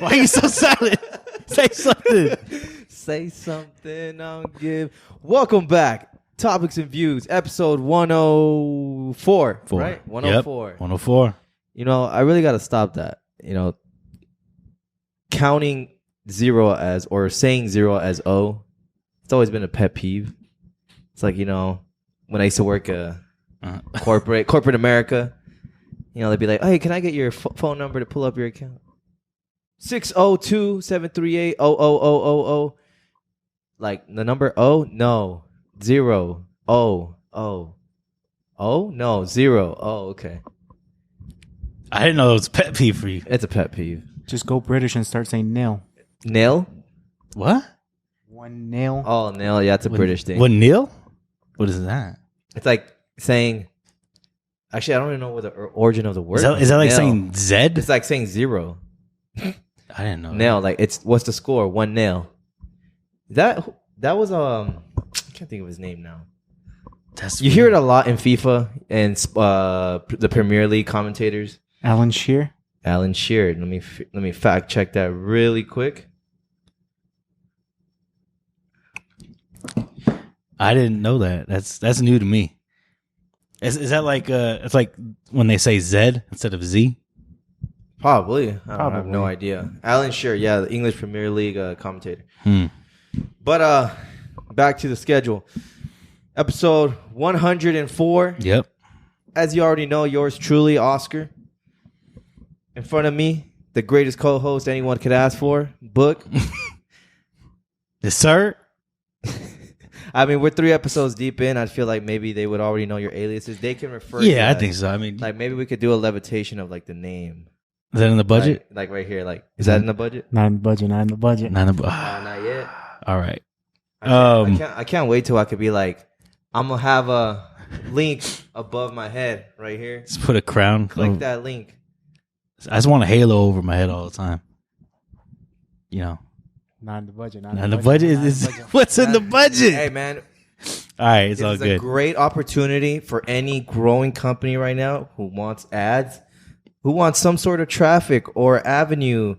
Why are you so silent? Say something. Say something, I'll give. Welcome back. Topics and Views, episode 104. Right? 104. Yep, 104. You know, I really got to stop that. You know, counting zero as, or saying zero as O, it's always been a pet peeve. It's like, you know, when I used to work corporate America, you know, they'd be like, hey, can I get your phone number to pull up your account? 602-738-0000. Like the number O? No. 0. O. No. 0. Oh, okay. I didn't know it was a pet peeve for you. It's a pet peeve. Just go British and start saying nil. Nail? What? One nail. Oh, nail. Yeah, it's a British thing. What, nil? What is that? It's like saying... Actually, I don't even know what the origin of the word is. That like nail. saying Z? It's like saying 0. I didn't know. Nail. Like, it's... What's the score? 1 nail. That was... I can't think of his name now. You hear it a lot in FIFA and the Premier League commentators. Alan Shearer. Let me fact check that really quick. I didn't know that. That's new to me. Is that like it's like when they say Z instead of Z? Probably. I have no idea. Alan Shearer, yeah, the English Premier League commentator. But back to the schedule. Episode 104. Yep. As you already know, yours truly, Oscar. In front of me, the greatest co-host anyone could ask for, Book. Yes, sir. I mean, we're 3 episodes deep in. I feel like maybe they would already know your aliases. They can refer. Yeah, I think so. I mean, like maybe we could do a levitation of like the name. Is that in the budget? Like right here. Like, is that in the budget? Not in the budget. Not in the budget. Not yet. All right. I can't wait till I could be like, I'm gonna have a link above my head right here. Just put a crown. Click that link. I just want a halo over my head all the time. You know. Not in the budget. Not in the budget. What's in the budget? Hey, man. All right, it's all good. good. It's a great opportunity for any growing company right now who wants ads, who wants some sort of traffic or avenue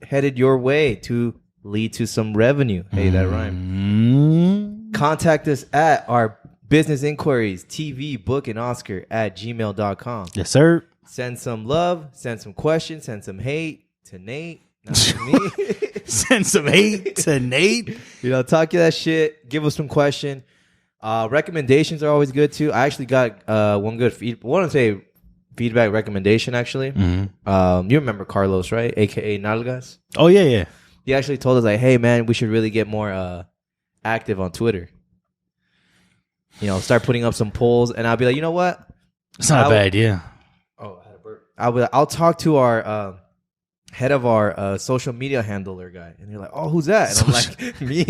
headed your way to lead to some revenue. Hey, that rhyme. Contact us at our business inquiries, TV, Book, and Oscar at gmail.com. Yes, sir. Send some love, send some questions, send some hate to Nate. Not to me. Send some hate to Nate. You know, talk that shit. Give us some question. Recommendations are always good too. I actually got one good feedback recommendation actually. You remember Carlos, right? AKA Nalgas. Oh yeah. He actually told us like, hey man, we should really get more active on Twitter. You know, start putting up some polls, and I'll be like, you know what? It's not a bad idea. Oh, I had a burp. I'll talk to our head of our social media handler guy, and you're like, oh, who's that? And I'm like, me.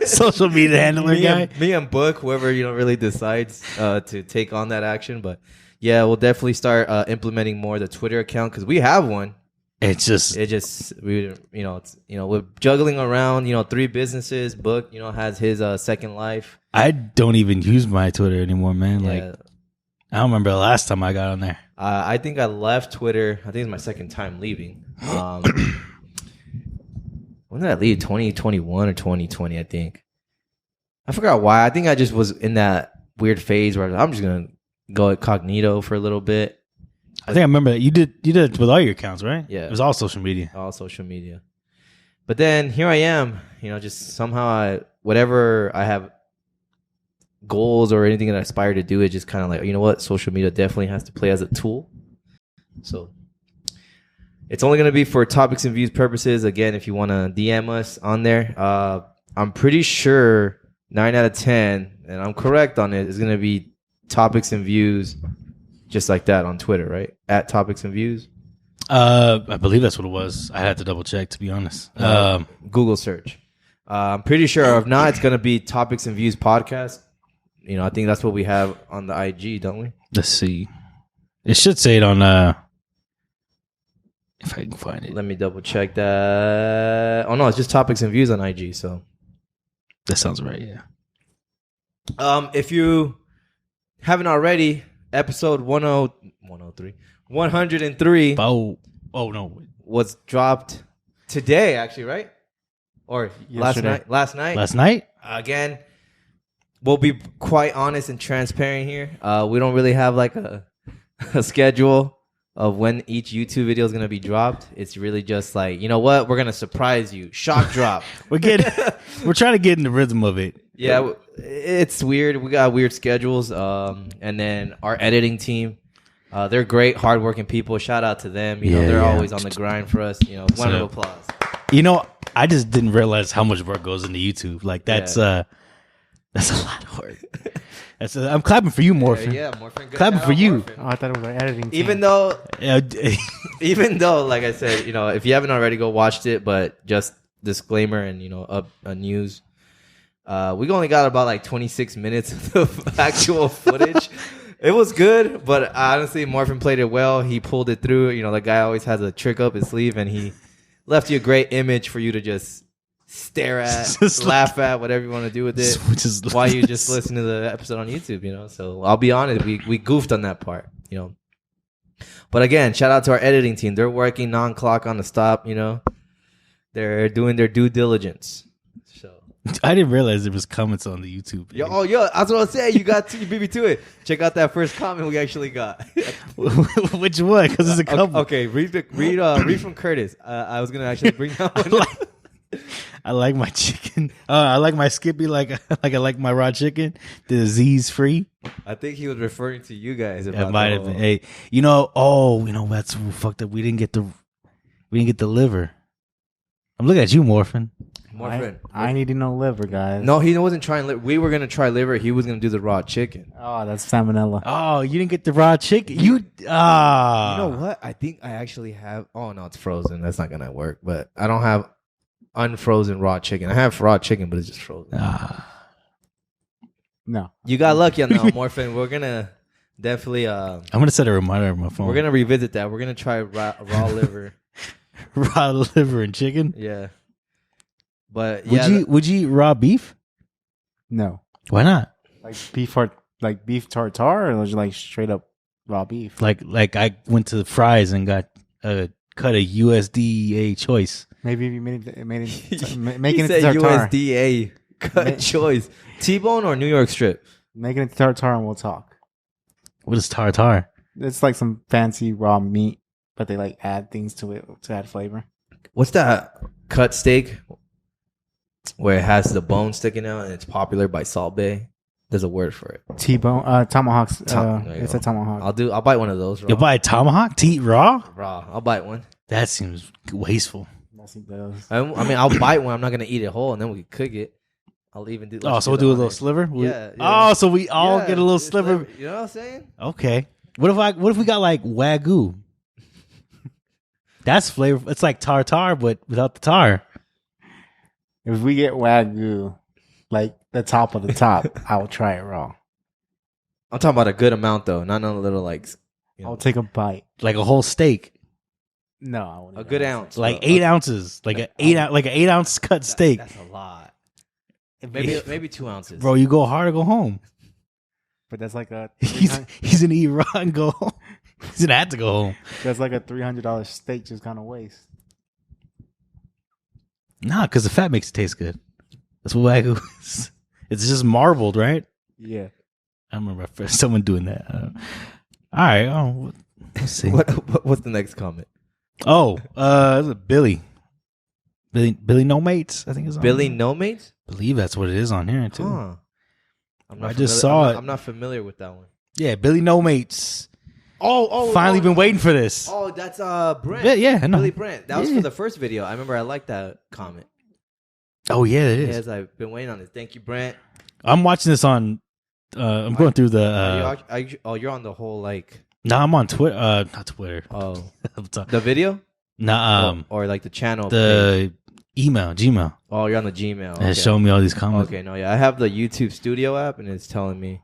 Social media handler guy. Me and Book, whoever really decides to take on that action. But yeah, we'll definitely start implementing more the Twitter account because we have one. We're juggling around 3 businesses. Book has his second life. I don't even use my Twitter anymore, man. Yeah. Like I don't remember the last time I got on there. I think I left Twitter. I think it's my second time leaving. When did I leave? 2021 or 2020, I think. I forgot why. I think I just was in that weird phase where I'm just going to go incognito for a little bit. I think I remember that. You did it with all your accounts, right? Yeah. It was all social media. All social media. But then here I am, just somehow whatever I have goals or anything that I aspire to do, it just kind of like, you know what? Social media definitely has to play as a tool. So it's only going to be for topics and views purposes. Again, if you want to DM us on there, I'm pretty sure 9 out of 10, and I'm correct on it, is going to be topics and views just like that on Twitter, right? At topics and views. I believe that's what it was. I had to double check, to be honest. Google search. I'm pretty sure. If not, it's going to be topics and views podcast. I think that's what we have on the IG, don't we? Let's see. It should say it on if I can find it. Let me double check that. Oh no, it's just topics and views on IG. So that sounds right. Yeah. If you haven't already, episode 103 Oh no. was dropped today, actually, right? Or Yesterday. last night. Last night? Again, we'll be quite honest and transparent here. We don't really have like a schedule of when each YouTube video is gonna be dropped. It's really just like, you know what? We're gonna surprise you. Shock drop. We're trying to get in the rhythm of it. Yeah, it's weird. We got weird schedules. And then our editing team, they're great, hardworking people. Shout out to them. You know, they're always on the grind for us. You know, round of applause. You know, I just didn't realize how much work goes into YouTube. Like that's a lot of work. I'm clapping for you, Morfin. Yeah, Morfin. Clapping for you. Morfin. Oh, I thought it was our editing team. Even though, like I said, you know, if you haven't already, go watch it. But just disclaimer and, you know, up news. We only got about like 26 minutes of actual footage. It was good, but honestly, Morfin played it well. He pulled it through. You know, the guy always has a trick up his sleeve, and he left you a great image for you to just stare at, laugh at, whatever you want to do with it, while you just listen to the episode on YouTube, you know. So I'll be honest, we goofed on that part, you know. But again, shout out to our editing team. They're working non-clock on the stop, you know. They're doing their due diligence. So I didn't realize there was comments on the YouTube. yo, that's what I was saying. You beat me to it. Check out that first comment we actually got. Which one? Because there's a couple. Okay, read from Curtis. I was gonna actually bring that one. I like my chicken. I like my Skippy like I like my raw chicken. The disease free. I think he was referring to you guys. It might have been. Hey, you know that's fucked up. We didn't get the liver. I'm looking at you, Morfin. Morfin. I need to know liver, guys. No, he wasn't trying liver. We were gonna try liver. He was gonna do the raw chicken. Oh, that's salmonella. Oh, you didn't get the raw chicken. You You know what? I think I actually have. Oh no, it's frozen. That's not gonna work. But I don't have unfrozen raw chicken. I have raw chicken, but it's just frozen. No. You got lucky on that one, Morfin. We're gonna definitely. I'm gonna set a reminder on my phone. We're gonna revisit that. We're gonna try raw liver. Raw liver and chicken. Yeah. But yeah, would you eat raw beef? No. Why not? Like beef tartare, or just like straight up raw beef? Like I went to the Fry's and got cut a USDA choice. Maybe if you made it he it said to tartare. USDA cut choice. T-bone or New York strip? Make it to tartare and we'll talk. What is tartare? It's like some fancy raw meat, but they like add things to it to add flavor. What's that cut steak where it has the bone sticking out and it's popular by Salt Bay? There's a word for it. T-bone, tomahawks. It's go. a tomahawk. I'll bite one of those. Raw. You'll buy a tomahawk to eat raw? Raw. I'll bite one. That seems wasteful. I mean, I'll bite one. I'm not gonna eat it whole, and then we can cook it. I'll even do. So we'll do a little sliver. Yeah. Oh, so we all get a little sliver. You know what I'm saying? Okay. What if we got like Wagyu? That's flavor. It's like tartare, but without the tar. If we get Wagyu, like the top of the top, I will try it raw. I'm talking about a good amount though, not a little like. I'll take a bite. Like a whole steak. No, I wouldn't. A good ounce. Like 8 ounces. Like an 8 ounce cut steak. That's a lot. Maybe 2 ounces. Bro, you go hard or go home. But that's like a he's gonna eat raw and go home. He's gonna have to go home. That's like a $300 steak just kind of waste. Nah, because the fat makes it taste good. That's what Wagyu is. It's just marbled, right? Yeah. I remember someone doing that. All right. Oh, let's see. What's the next comment? Oh, Billy No Mates. I think it's on Billy there. No Mates. I believe that's what it is on here too. Huh. I just saw it. I'm not familiar with that one. Yeah, Billy No Mates. Oh! Finally been waiting for this. Oh, that's Brent. Yeah, I know. Billy Brent. That was for the first video. I remember I liked that comment. Oh yeah, it is. Yes, I've been waiting on it. Thank you, Brent. I'm watching this on. I'm going through the. You're on the whole like. No, I'm on Twitter. Not Twitter. Oh, the video. Nah, or like the channel. The Gmail. Oh, you're on the Gmail. Okay. It's showing me all these comments. Okay, no, yeah, I have the YouTube Studio app, and it's telling me.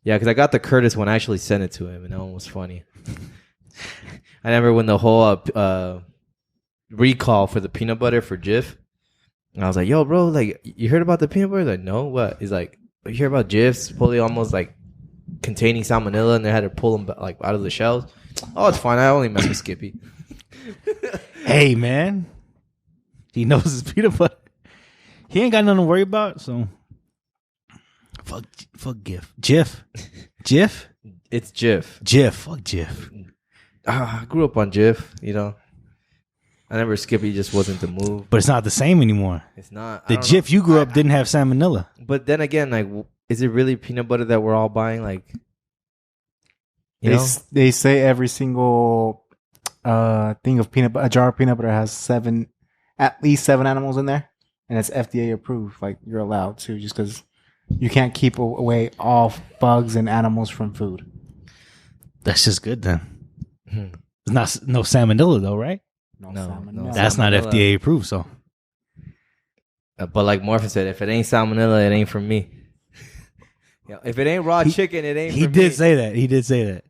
Yeah, because I got the Curtis one. I actually sent it to him, and that one was funny. I remember when the whole recall for the peanut butter for Jif. And I was like, yo, bro, like, you heard about the peanut butter? He's like, no, what? He's like, you hear about Jif's fully almost like containing salmonella, and they had to pull them like out of the shelves? Oh, it's fine. I only mess with Skippy. Hey, man. He knows his peanut butter. He ain't got nothing to worry about. So fuck Jif. It's Jif. Fuck Jif. I grew up on Jif. You know, I never Skippy. Just wasn't the move. But it's not the same anymore. It's not. The Jif you grew up didn't have salmonella. But then again, like, is it really peanut butter that we're all buying? Like, they say every single thing of peanut butter, a jar of peanut butter has at least 7 animals in there, and it's FDA approved. Like, you're allowed to, just because you can't keep away all bugs and animals from food. That's just good then. It's not no salmonella though, right? No, That's not FDA approved. So, but like Morfin said, if it ain't salmonella, it ain't for me. If it ain't raw chicken, it ain't. He did say that. He did say that.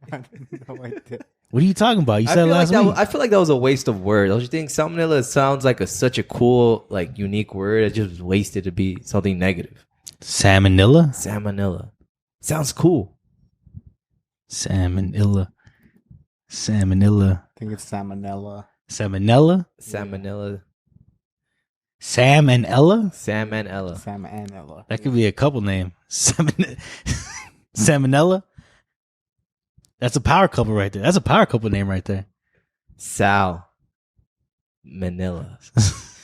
No, I did. What are you talking about? You said last week. I feel like that was a waste of word. Don't you think? Salmonella sounds like such a cool, like, unique word. It just was wasted to be something negative. Salmonella Sounds cool. Salmonella. I think it's salmonella. Salmonella. That could be a couple name. Salmonella. That's a power couple right there. That's a power couple name right there. Sal. Manila.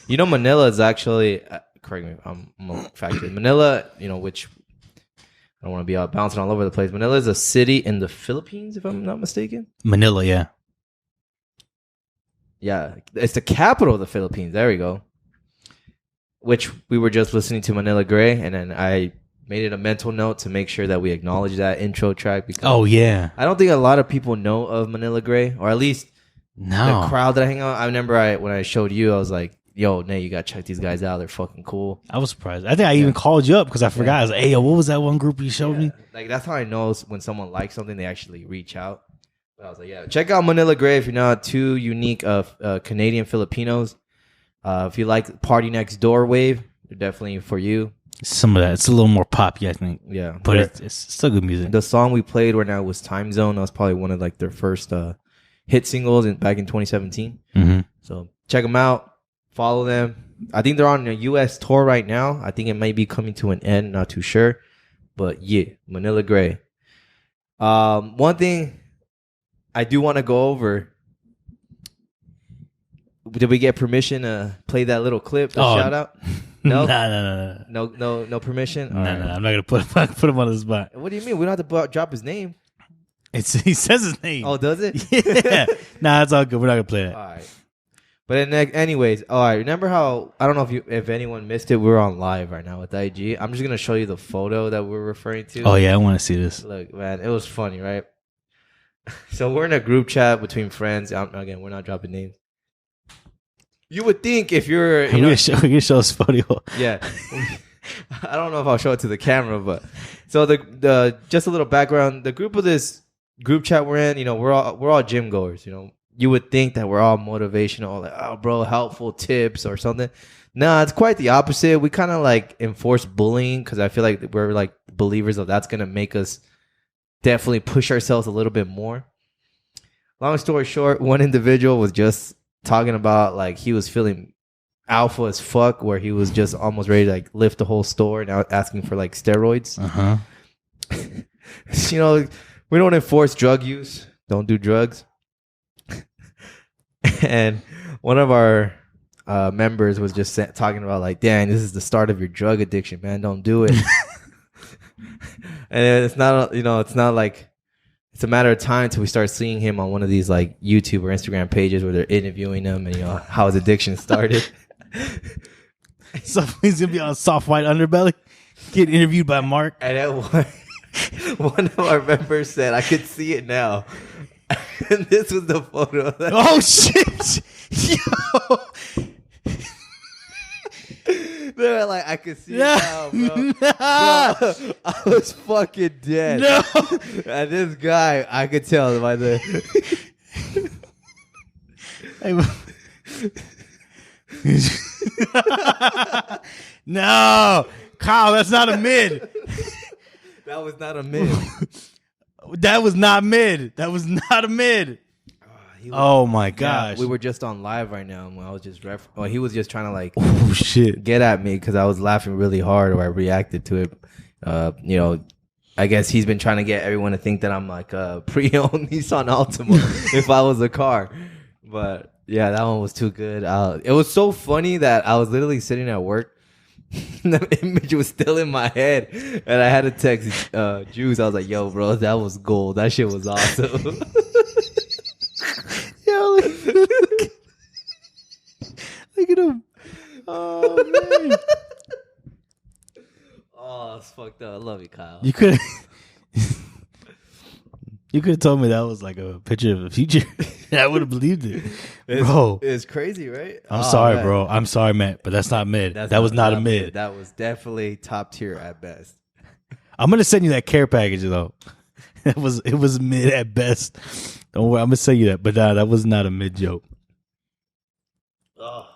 You know, Manila is actually, correct me, I'm a factor. Manila, which I don't want to be out bouncing all over the place. Manila is a city in the Philippines, if I'm not mistaken. Manila, yeah. Yeah, it's the capital of the Philippines. There we go. Which we were just listening to Manila Grey, and then I made it a mental note to make sure that we acknowledge that intro track. Because I don't think a lot of people know of Manila Grey, or at least the crowd that I hang out. I remember when I showed you, I was like, yo, Nate, you got to check these guys out. They're fucking cool. I was surprised. I think I even called you up because I forgot. I was like, hey, yo, what was that one group you showed me? Like, that's how I know when someone likes something, they actually reach out. But I was like, yeah, check out Manila Grey if you're not too unique of Canadian Filipinos. If you like Party Next Door wave, they're definitely for you. Some of that. It's a little more poppy, I think. Yeah. But it's still good music. The song we played right now was Time Zone. That was probably one of like their first hit singles back in 2017. Mm-hmm. So check them out. Follow them. I think they're on a U.S. tour right now. I think it might be coming to an end. Not too sure. But yeah, Manila Grey. One thing I do want to go over. Did we get permission to play that little clip? Shout out? No? No permission? No, I'm not going to put him on the spot. What do you mean? We don't have to drop his name. He says his name. Oh, does it? Yeah. Nah, it's all good. We're not going to play that. All right. But anyways, all right. Remember how, I don't know if anyone missed it, we're on live right now with IG. I'm just going to show you the photo that we're referring to. Oh, yeah. I want to see this. Look, man, it was funny, right? So we're in a group chat between friends. Again, we're not dropping names. You would think if you're... We can show this photo. Yeah. I don't know if I'll show it to the camera, but... So the just a little background. The group chat we're in, we're all gym goers, You would think that we're all motivational, like, oh, bro, helpful tips or something. No, it's quite the opposite. We kind of like enforce bullying because I feel like we're like believers of that's going to make us definitely push ourselves a little bit more. Long story short, one individual was just talking about like he was feeling alpha as fuck, where he was just almost ready to like lift the whole store and asking for like steroids. We don't enforce drug use. Don't do drugs. And one of our members was just talking about like, dang, this is the start of your drug addiction, man. Don't do it. And it's not, it's not like, it's a matter of time until we start seeing him on one of these like YouTube or Instagram pages where they're interviewing him and how his addiction started. So he's gonna be on Soft White Underbelly, get interviewed by Mark. And then one of our members said, I could see it now. And this was the photo. Oh shit! Yo. They were like, I could see it now, bro. Bro. I was fucking dead. No. And this guy, I could tell by the... No, Kyle, that's not a mid. That was not a mid. That was not mid. That was not a mid. Oh my gosh. We were just on live right now, and I was just he was just trying to like Oh shit. get at me because I was laughing really hard, or I reacted to it. I guess he's been trying to get everyone to think that I'm like a pre-owned Nissan Altima if I was a car. But yeah, that one was too good. It was so funny that I was literally sitting at work. The image was still in my head, and I had to text Juice. I was like, "Yo, bro, that was gold. That shit was awesome." Yo, look at him. Oh man. Oh, it's fucked up. I love you, Kyle. You could have told me that was like a picture of the future. I would have believed it. Bro. It's crazy, right? I'm sorry, man. Bro. I'm sorry, man, but that's not mid. That was not a mid. That was definitely top tier at best. I'm gonna send you that care package though. It was mid at best. Don't worry, I'm gonna send you that. But that was not a mid joke. Oh.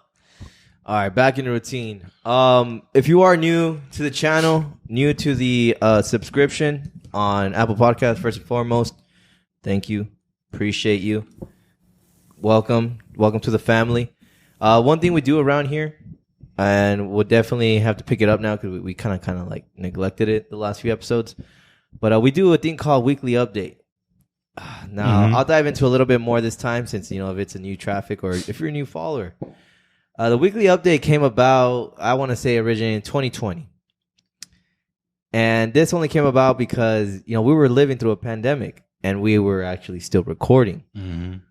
All right, back in the routine. If you are new to the channel, new to the subscription on Apple Podcasts, first and foremost, thank you. Appreciate you. Welcome to the family. One thing we do around here, and we'll definitely have to pick it up now because we kind of like neglected it the last few episodes. But we do a thing called Weekly Update. Now, I'll dive into a little bit more this time since, if it's a new traffic or if you're a new follower. The Weekly Update came about, I want to say, originally in 2020. And this only came about because, we were living through a pandemic. And we were actually still recording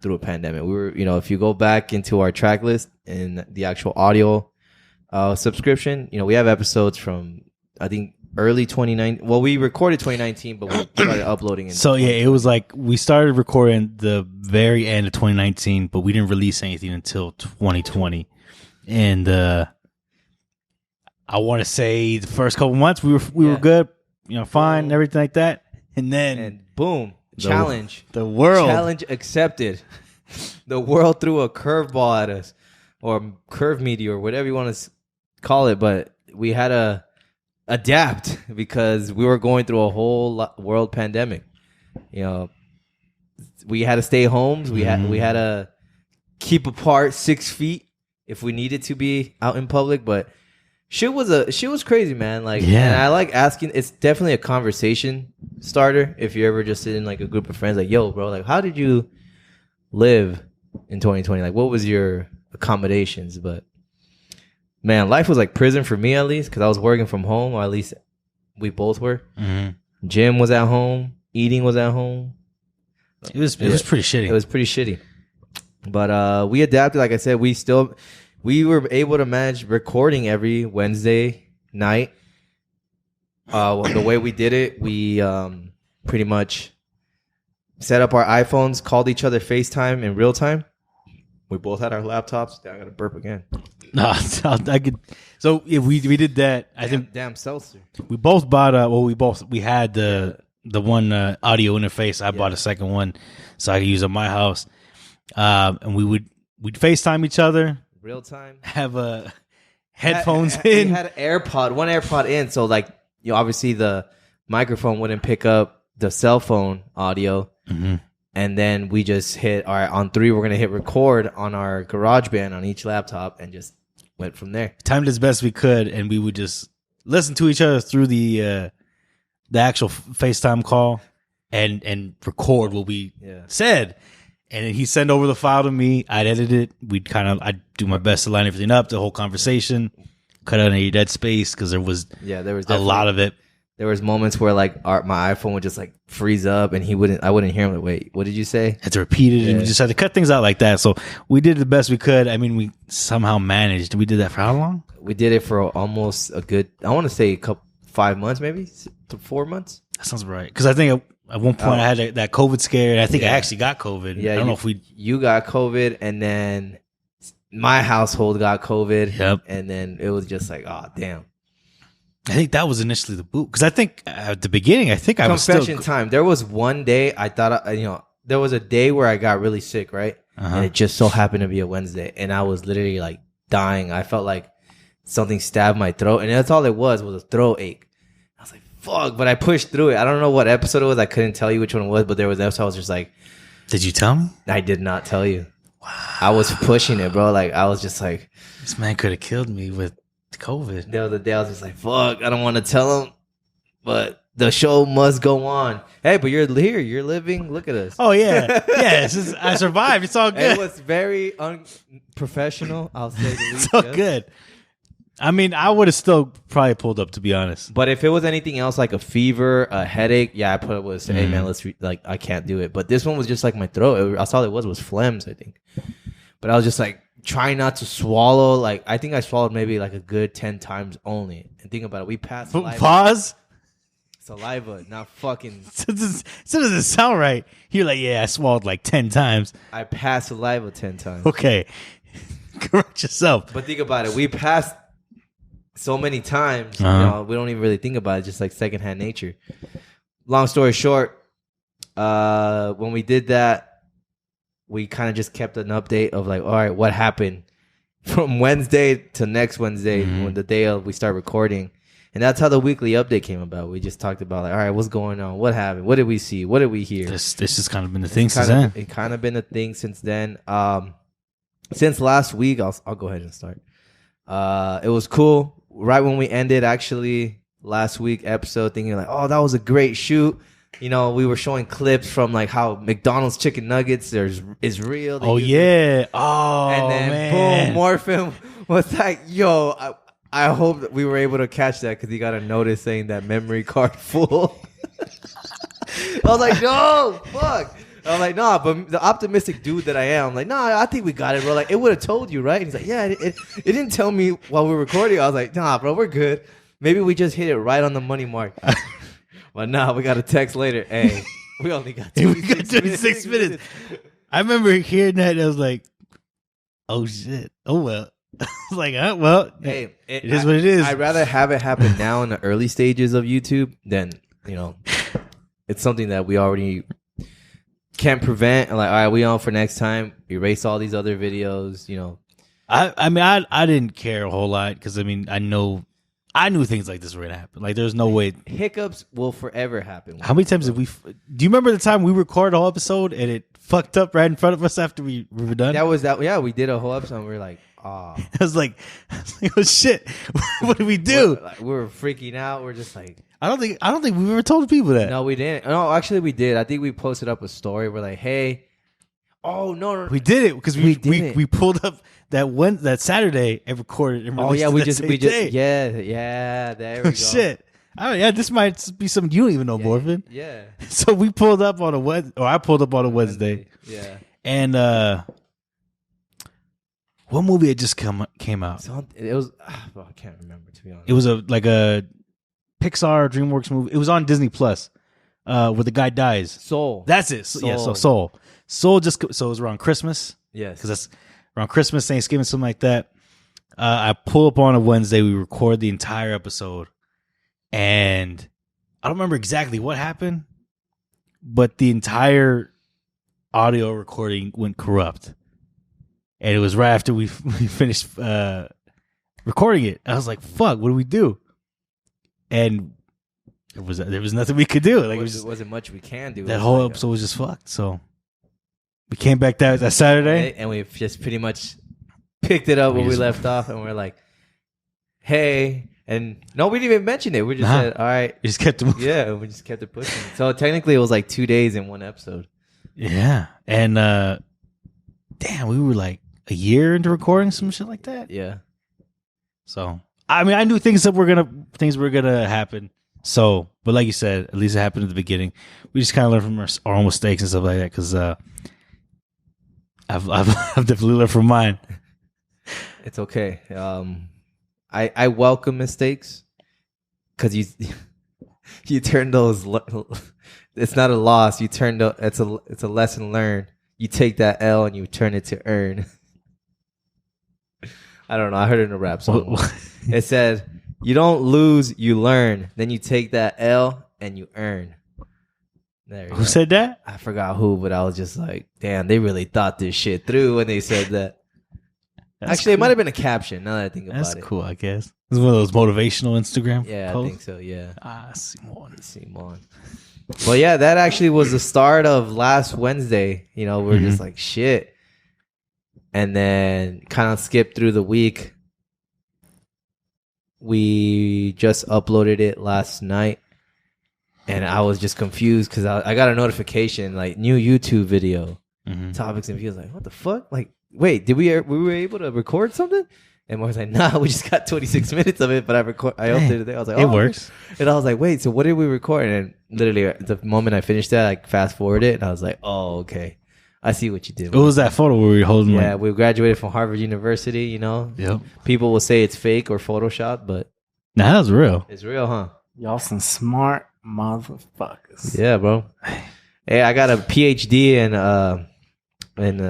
through a pandemic. We were, if you go back into our track list and the actual audio subscription, we have episodes from, I think, early 2019. Well, we recorded 2019, but we started uploading. It was like we started recording the very end of 2019, but we didn't release anything until 2020. And I want to say the first couple months we were good, fine, and everything like that. And then boom. Challenge. The world. Challenge accepted. The world threw a curveball at us, or curve meteor, or whatever you want to call it. But we had to adapt because we were going through a whole world pandemic. We had to stay homes. We had to keep apart 6 feet if we needed to be out in public. But shit was crazy, man. Like, and I like asking. It's definitely a conversation starter. If you're ever just sitting like a group of friends, like, yo, bro, like, how did you live in 2020? Like, what was your accommodations? But man, life was like prison for me, at least, because I was working from home, or at least we both were. Gym was at home. Eating was at home. It was pretty shitty. It was pretty shitty. But we adapted. Like I said, we were able to manage recording every Wednesday night. The way we did it, we pretty much set up our iPhones, called each other FaceTime in real time. We both had our laptops. Damn, I got to burp again. No, I could. So if we did that, I think damn seltzer. We both bought we had the one audio interface. I bought a second one so I could use at my house. And we'd FaceTime each other. Real time. Have headphones in. We had one AirPod in, so like obviously the microphone wouldn't pick up the cell phone audio. And then we just hit, all right, on 3 we're gonna hit record on our GarageBand on each laptop, and just went from there. Timed as best we could, and we would just listen to each other through the actual FaceTime call and record what we said. And then he'd send over the file to me. I'd edit it. I'd do my best to line everything up, the whole conversation, cut out any dead space because there was a lot of it. There was moments where like my iPhone would just like freeze up, and I wouldn't hear him. Like, wait, what did you say? Had to repeat it, and we just had to cut things out like that. So we did the best we could. I mean, we somehow managed. We did that for how long? We did it for almost a good, I want to say 5 months, maybe 4 months. That sounds right. Because I think at one point I had that COVID scare, and I think I actually got COVID. Yeah, I don't know if you got COVID, and then my household got COVID. Yep. And then it was just like, oh, damn. I think that was initially the boot. Because I think at the beginning, I was still... Confession time. There was one day I thought, there was a day where I got really sick, right? And it just so happened to be a Wednesday. And I was literally like dying. I felt like something stabbed my throat. And that's all it was a throat ache. I was like, fuck. But I pushed through it. I don't know what episode it was. I couldn't tell you which one it was. But there was an episode I was just like, Did you tell me? I did not tell you. Wow. I was pushing it, bro. Like, I was just like, this man could have killed me with COVID. The other day, I was just like, fuck, I don't want to tell him, but the show must go on. Hey, but you're here. You're living. Look at us. Oh, yeah. Yeah, I survived. It's all good. It was very unprofessional, I'll say the least. It's all good. I mean, I would have still probably pulled up, to be honest. But if it was anything else, like a fever, a headache, yeah, I put up with, hey, man, I can't do it. But this one was just like my throat. That's all it was phlegms, I think. But I was just like trying not to swallow. Like, I think I swallowed maybe like a good 10 times only. And think about it. We passed saliva. Pause. Saliva, not fucking. So doesn't sound right. You're like, yeah, I swallowed like 10 times. I passed saliva 10 times. Okay. Correct yourself. But think about it. We passed so many times, you know, we don't even really think about it, just like secondhand nature. Long story short, when we did that, we kind of just kept an update of like, all right, what happened from Wednesday to next Wednesday, when the day we start recording. And that's how the weekly update came about. We just talked about like, all right, what's going on? What happened? What did we see? What did we hear? This has kind of been the thing since then. It kind of been a thing since then. Since last week, I'll go ahead and start. It was cool. Right when we ended, actually, last week episode, thinking like, oh, that was a great shoot. You know, we were showing clips from like how McDonald's chicken nuggets is real. Oh yeah. Oh, and then man. Boom, Morfin was like, yo, I hope that we were able to catch that because he got a notice saying that memory card full. I was like, no, fuck. I'm like, nah, but the optimistic dude that I am, I'm like, nah, I think we got it, bro. Like, it would have told you, right? And he's like, yeah, it didn't tell me while we were recording. I was like, nah, bro, we're good. Maybe we just hit it right on the money mark. But nah, we got a text later. Hey, we only got 26 minutes. I remember hearing that and I was like, oh, shit. Oh, well. I was like, well, hey, it is what it is. I'd rather have it happen now in the early stages of YouTube than, you know, it's something that we already can't prevent. And like, all right, we on for next time. Erase all these other videos, you know. I mean, I didn't care a whole lot because, I mean, I knew things like this were going to happen. Like, there's no way. Hiccups will forever happen. How many times did we... Do you remember the time we recorded a whole episode and it fucked up right in front of us after we were done? Yeah, we did a whole episode and we were like, oh. I was like, oh, shit. What did we do? We were freaking out. We're just like... I don't think we've ever told people that. No, we didn't. No, actually, we did. I think we posted up a story. We're like, hey... Oh, no. We did it because we pulled up that Saturday and recorded and released we just there we go. Shit. This might be something you don't even know, Morfin. Yeah. So we pulled up on I pulled up on a Wednesday. Yeah. And what movie had just came out? It was I can't remember, to be honest. It was a Pixar DreamWorks movie. It was on Disney Plus. Where the guy dies. Soul. That's it. Soul. Yeah, so Soul. So it was around Christmas. Yes. Because that's around Christmas, Thanksgiving, something like that. I pull up on a Wednesday. We record the entire episode. And I don't remember exactly what happened, but the entire audio recording went corrupt. And it was right after we finished recording it. I was like, fuck, what do we do? And there was nothing we could do. Like, it wasn't much we can do. That whole episode was just fucked. So we came back that Saturday, and we just pretty much picked it up where we left off, and we're like, "Hey!" And no, we didn't even mention it. We just said, "All right." We just kept it moving. Yeah, we just kept it pushing. So technically, it was like 2 days in one episode. Yeah, and damn, we were like a year into recording some shit like that. Yeah. So I mean, I knew things were gonna happen. So, but like you said, at least it happened at the beginning. We just kind of learned from our own mistakes and stuff like that. Because I've definitely learned from mine. It's okay. I welcome mistakes because you turn those. It's not a loss. You turn it's a lesson learned. You take that L and you turn it to earn. I don't know. I heard it in a rap song. It said, you don't lose, you learn. Then you take that L and you earn. Who said that? I forgot who, but I was just like, damn, they really thought this shit through when they said that. Actually, cool. It might have been a caption now that I think about it. That's cool, I guess. This is one of those motivational Instagram Yeah, posts? I think so. Yeah. Simon. But yeah, that actually was the start of last Wednesday. You know, we were just like, shit. And then kind of skipped through the week. We just uploaded it last night. And I was just confused because I got a notification, like, new YouTube video, topics and views. Like, what the fuck? Like, wait, we were able to record something? And I was like, nah, we just got 26 minutes of it, but I updated it. I was like, it works. And I was like, wait, so what did we record? And literally, the moment I finished that, I fast forwarded it, and I was like, oh, okay. I see what you did. What was that photo where we were holding? Yeah, we graduated from Harvard University, you know? Yep. People will say it's fake or Photoshop, but Nah, that was real. it's real, huh? Y'all some smart motherfuckers. Yeah, bro. Hey, I got a PhD and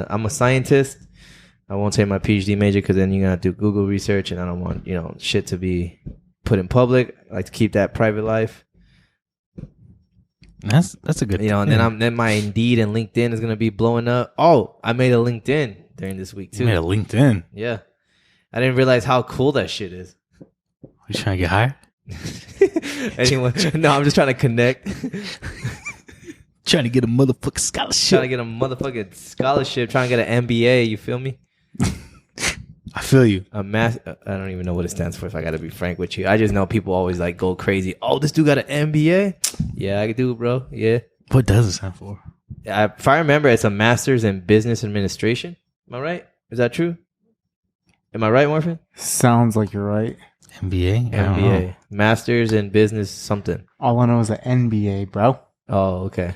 I'm a scientist. I won't say my PhD major because then you're gonna do Google research, and I don't want shit to be put in public. I like to keep that private life. That's a good. And then my Indeed and LinkedIn is gonna be blowing up. Oh, I made a LinkedIn during this week too. You made a LinkedIn. Yeah, I didn't realize how cool that shit is. You trying to get hired? Anyway, no, I'm just trying to connect. Trying to get a motherfucking scholarship. Trying to get a motherfucking scholarship. Trying to get an MBA. You feel me? I feel you. I don't even know what it stands for, if I got to be frank with you. I just know people always like go crazy. Oh, this dude got an MBA? Yeah, I do, bro. Yeah. What does it stand for? If I remember, it's a master's in business administration. Am I right? Is that true? Am I right, Morfin? Sounds like you're right. MBA? MBA. Master's in business something. All I know is an NBA, bro. Oh, okay.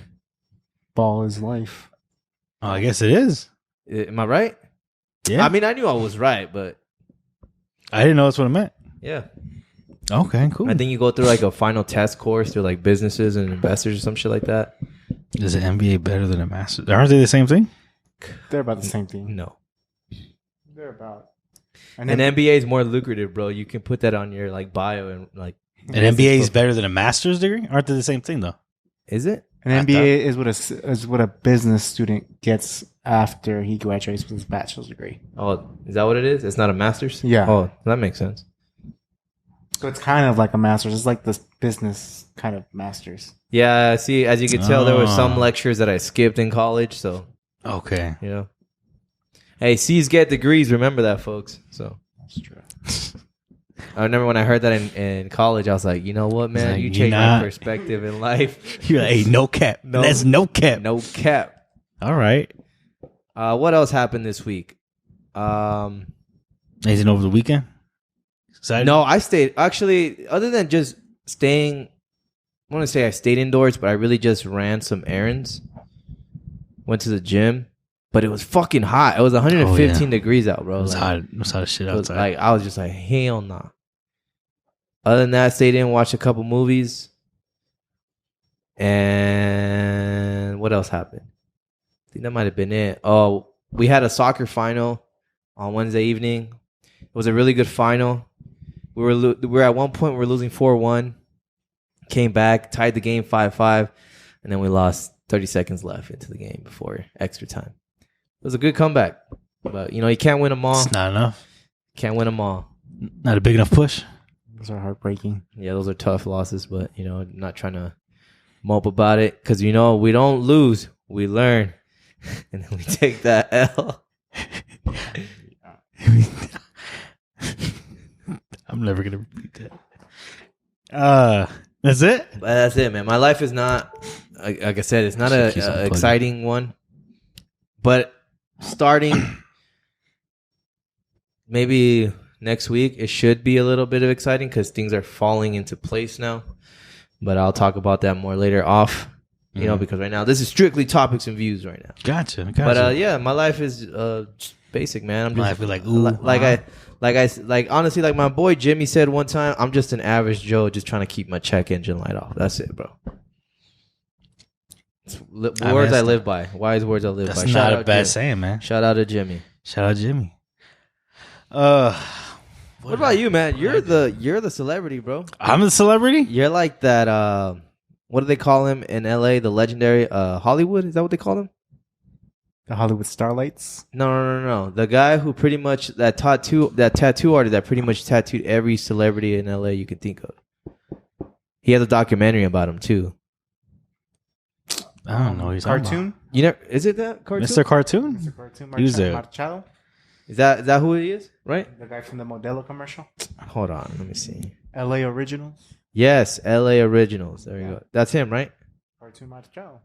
Ball is life. Oh, I guess it is. Am I right? Yeah. I mean, I knew I was right, but I didn't know that's what it meant. yeah. Okay, cool. I think you go through like a final test course through like businesses and investors or some shit like that. Is an MBA better than a master's? Aren't they the same thing? They're about the same thing. No. They're about. An MBA is more lucrative, bro. You can put that on your like bio and like. An MBA is better than a master's degree? Aren't they the same thing though? Is it? An MBA is what a business student gets after he graduates with his bachelor's degree. Oh, is that what it is? It's not a master's? Yeah. Oh, that makes sense. So it's kind of like a master's. It's like this business kind of master's. Yeah, see, as you can tell, there were some lectures that I skipped in college, so Okay. Hey, C's get degrees. Remember that, folks. So That's true. I remember when I heard that in college, I was like, you know what, man? Like, You changed my perspective in life. You're like, hey, no cap. No. That's no cap. No cap. All right. What else happened this week? Anything over the weekend? Excited? No, I stayed. Actually, other than just staying, I want to say I stayed indoors, but I really just ran some errands. Went to the gym, but it was fucking hot. It was 115 degrees out, bro. It was hot. It was hot as shit outside. Like, I was just like, hell nah. Other than that, stayed in, watched a couple movies. And what else happened? I think that might have been it. Oh, we had a soccer final on Wednesday evening. It was a really good final. We were at one point we were losing 4-1. Came back, tied the game 5-5, and then we lost 30 seconds left into the game before extra time. It was a good comeback, but you can't win them all. It's not enough. Can't win them all. Not a big enough push. Those are heartbreaking. Yeah, those are tough losses, but not trying to mope about it because we don't lose, we learn, and then we take that L. I'm never gonna repeat that. That's it. But that's it, man. My life is not, like I said, it's not a exciting one, but starting maybe next week, it should be a little bit of exciting because things are falling into place now. But I'll talk about that more later off, because right now this is strictly topics and views right now. Gotcha. But yeah, my life is just basic, man. I'm just like ooh, honestly, like my boy Jimmy said one time, I'm just an average Joe, just trying to keep my check engine light off. That's it, bro. Words I live by. Wise words I live by. That's not a bad saying, man. Shout out to Jimmy. Shout out Jimmy. What about you, man? You're the celebrity, bro. I'm the celebrity? You're like that. What do they call him in LA? The legendary Hollywood? Is that what they call him? The Hollywood Starlights. No. The guy who pretty much that tattoo artist that pretty much tattooed every celebrity in LA you could think of. He has a documentary about him too. I don't know. He's Cartoon. You never is it that cartoon? Mr. Cartoon. Mr. Cartoon. He was there. Machado. Is that who he is? Right? The guy from the Modelo commercial. Hold on, let me see. L.A. Originals. Yes, LA Originals. There you go. That's him, right? Cartoon Machado.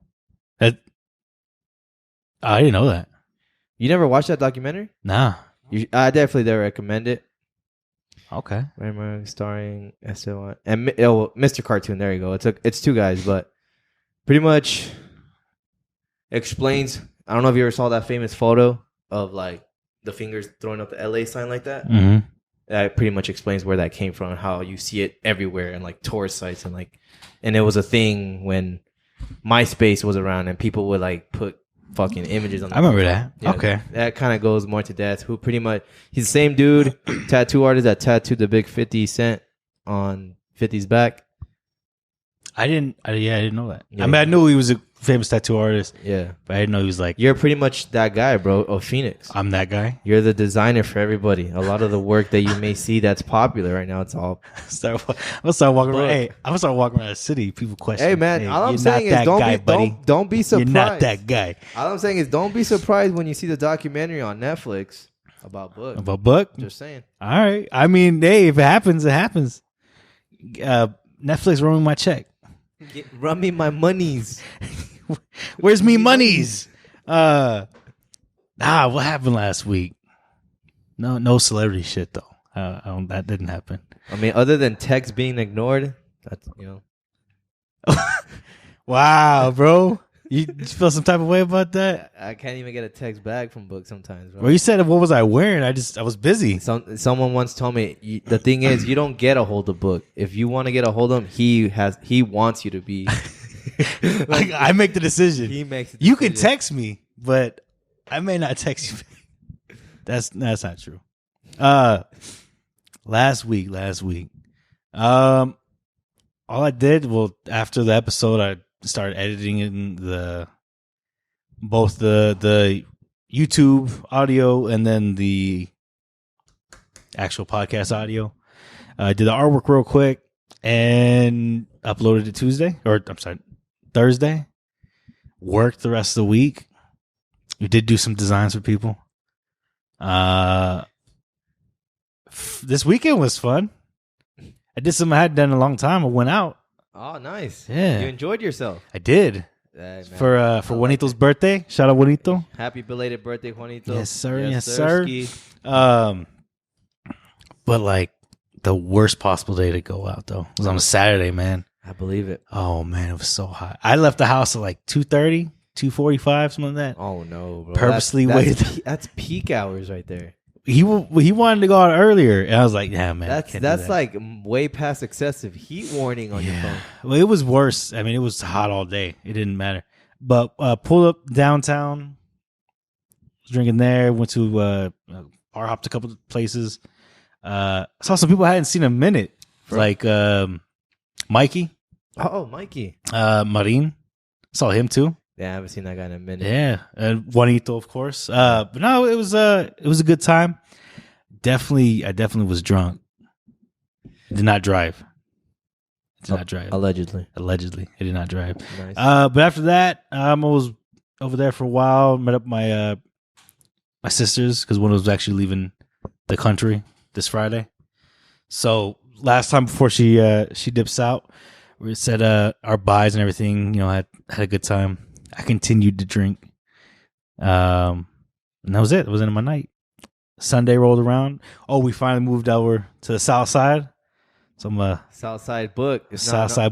I didn't know that. You never watched that documentary? Nah. I definitely recommend it. Okay. Starring SL and Mr. Cartoon. There you go. It's two guys, but pretty much explains. I don't know if you ever saw that famous photo of like the fingers throwing up the LA sign like that. Mm-hmm. That pretty much explains where that came from and how you see it everywhere and like tourist sites and it was a thing when MySpace was around and people would like put fucking images on the I remember that. Yeah, okay. That kind of goes more to death. Who pretty much he's the same dude, tattoo artist that tattooed the big 50 Cent on 50's back. I didn't know that. Yeah, I mean, I knew he was a famous tattoo artist. Yeah. But I didn't know he was like, You're pretty much that guy, bro, of Phoenix. I'm that guy. You're the designer for everybody. A lot of the work that you may see that's popular right now, it's all. I'm gonna start walking around. Hey, I'm gonna start walking around the city. People question. Hey man, all I'm you're saying not is that guy, don't be surprised. You're not that guy. All I'm saying is don't be surprised when you see the documentary on Netflix about Book. About Book? Just saying. All right. I mean, hey, if it happens, it happens. Netflix rolling my check. Run me my monies. Where's me monies? What happened last week? No celebrity shit though. That didn't happen. I mean, other than text being ignored, that's Wow, bro. You feel some type of way about that? I can't even get a text back from Book sometimes, bro. Well, you said, what was I wearing? I was busy. Someone once told me the thing is you don't get a hold of Book. If you want to get a hold of him, he wants you to be. Like, I make the decision. He makes the decision. You can text me, but I may not text you. That's not true. Last week. All I did, after the episode, I started editing in both the YouTube audio and then the actual podcast audio. I did the artwork real quick and uploaded it Thursday. Worked the rest of the week. We did do some designs for people. This weekend was fun. I did something I hadn't done in a long time. I went out. Oh, nice. Yeah. You enjoyed yourself. I did. Hey, For Juanito's birthday. Shout out Juanito. Happy belated birthday, Juanito. Yes, sir. Yes, sirski. sir. But like the worst possible day to go out though was on a Saturday, man. I believe it. Oh man, it was so hot. I left the house at like 2:30, 2:45, something like that. Oh no, bro. Purposely that's waited. That's peak hours right there. He wanted to go out earlier, and I was like, "Yeah, man, That's like way past excessive heat warning on your phone." Well, it was worse. I mean, it was hot all day. It didn't matter. But pulled up downtown, was drinking there. Went to bar hopped a couple of places. Saw some people I hadn't seen in a minute, like Mikey. Oh, Mikey. Marin. Saw him too. Yeah, I haven't seen that guy in a minute. Yeah, and Juanito, of course. But no, it was a good time. I definitely was drunk. Did not drive. Allegedly, I did not drive. Nice. But after that, I was over there for a while. Met up my sisters because one was actually leaving the country this Friday. So last time before she dips out, we said our byes and everything. Had a good time. I continued to drink. And that was it. It was the end of my night. Sunday rolled around. Oh, we finally moved over to the south side. Some Southside Book.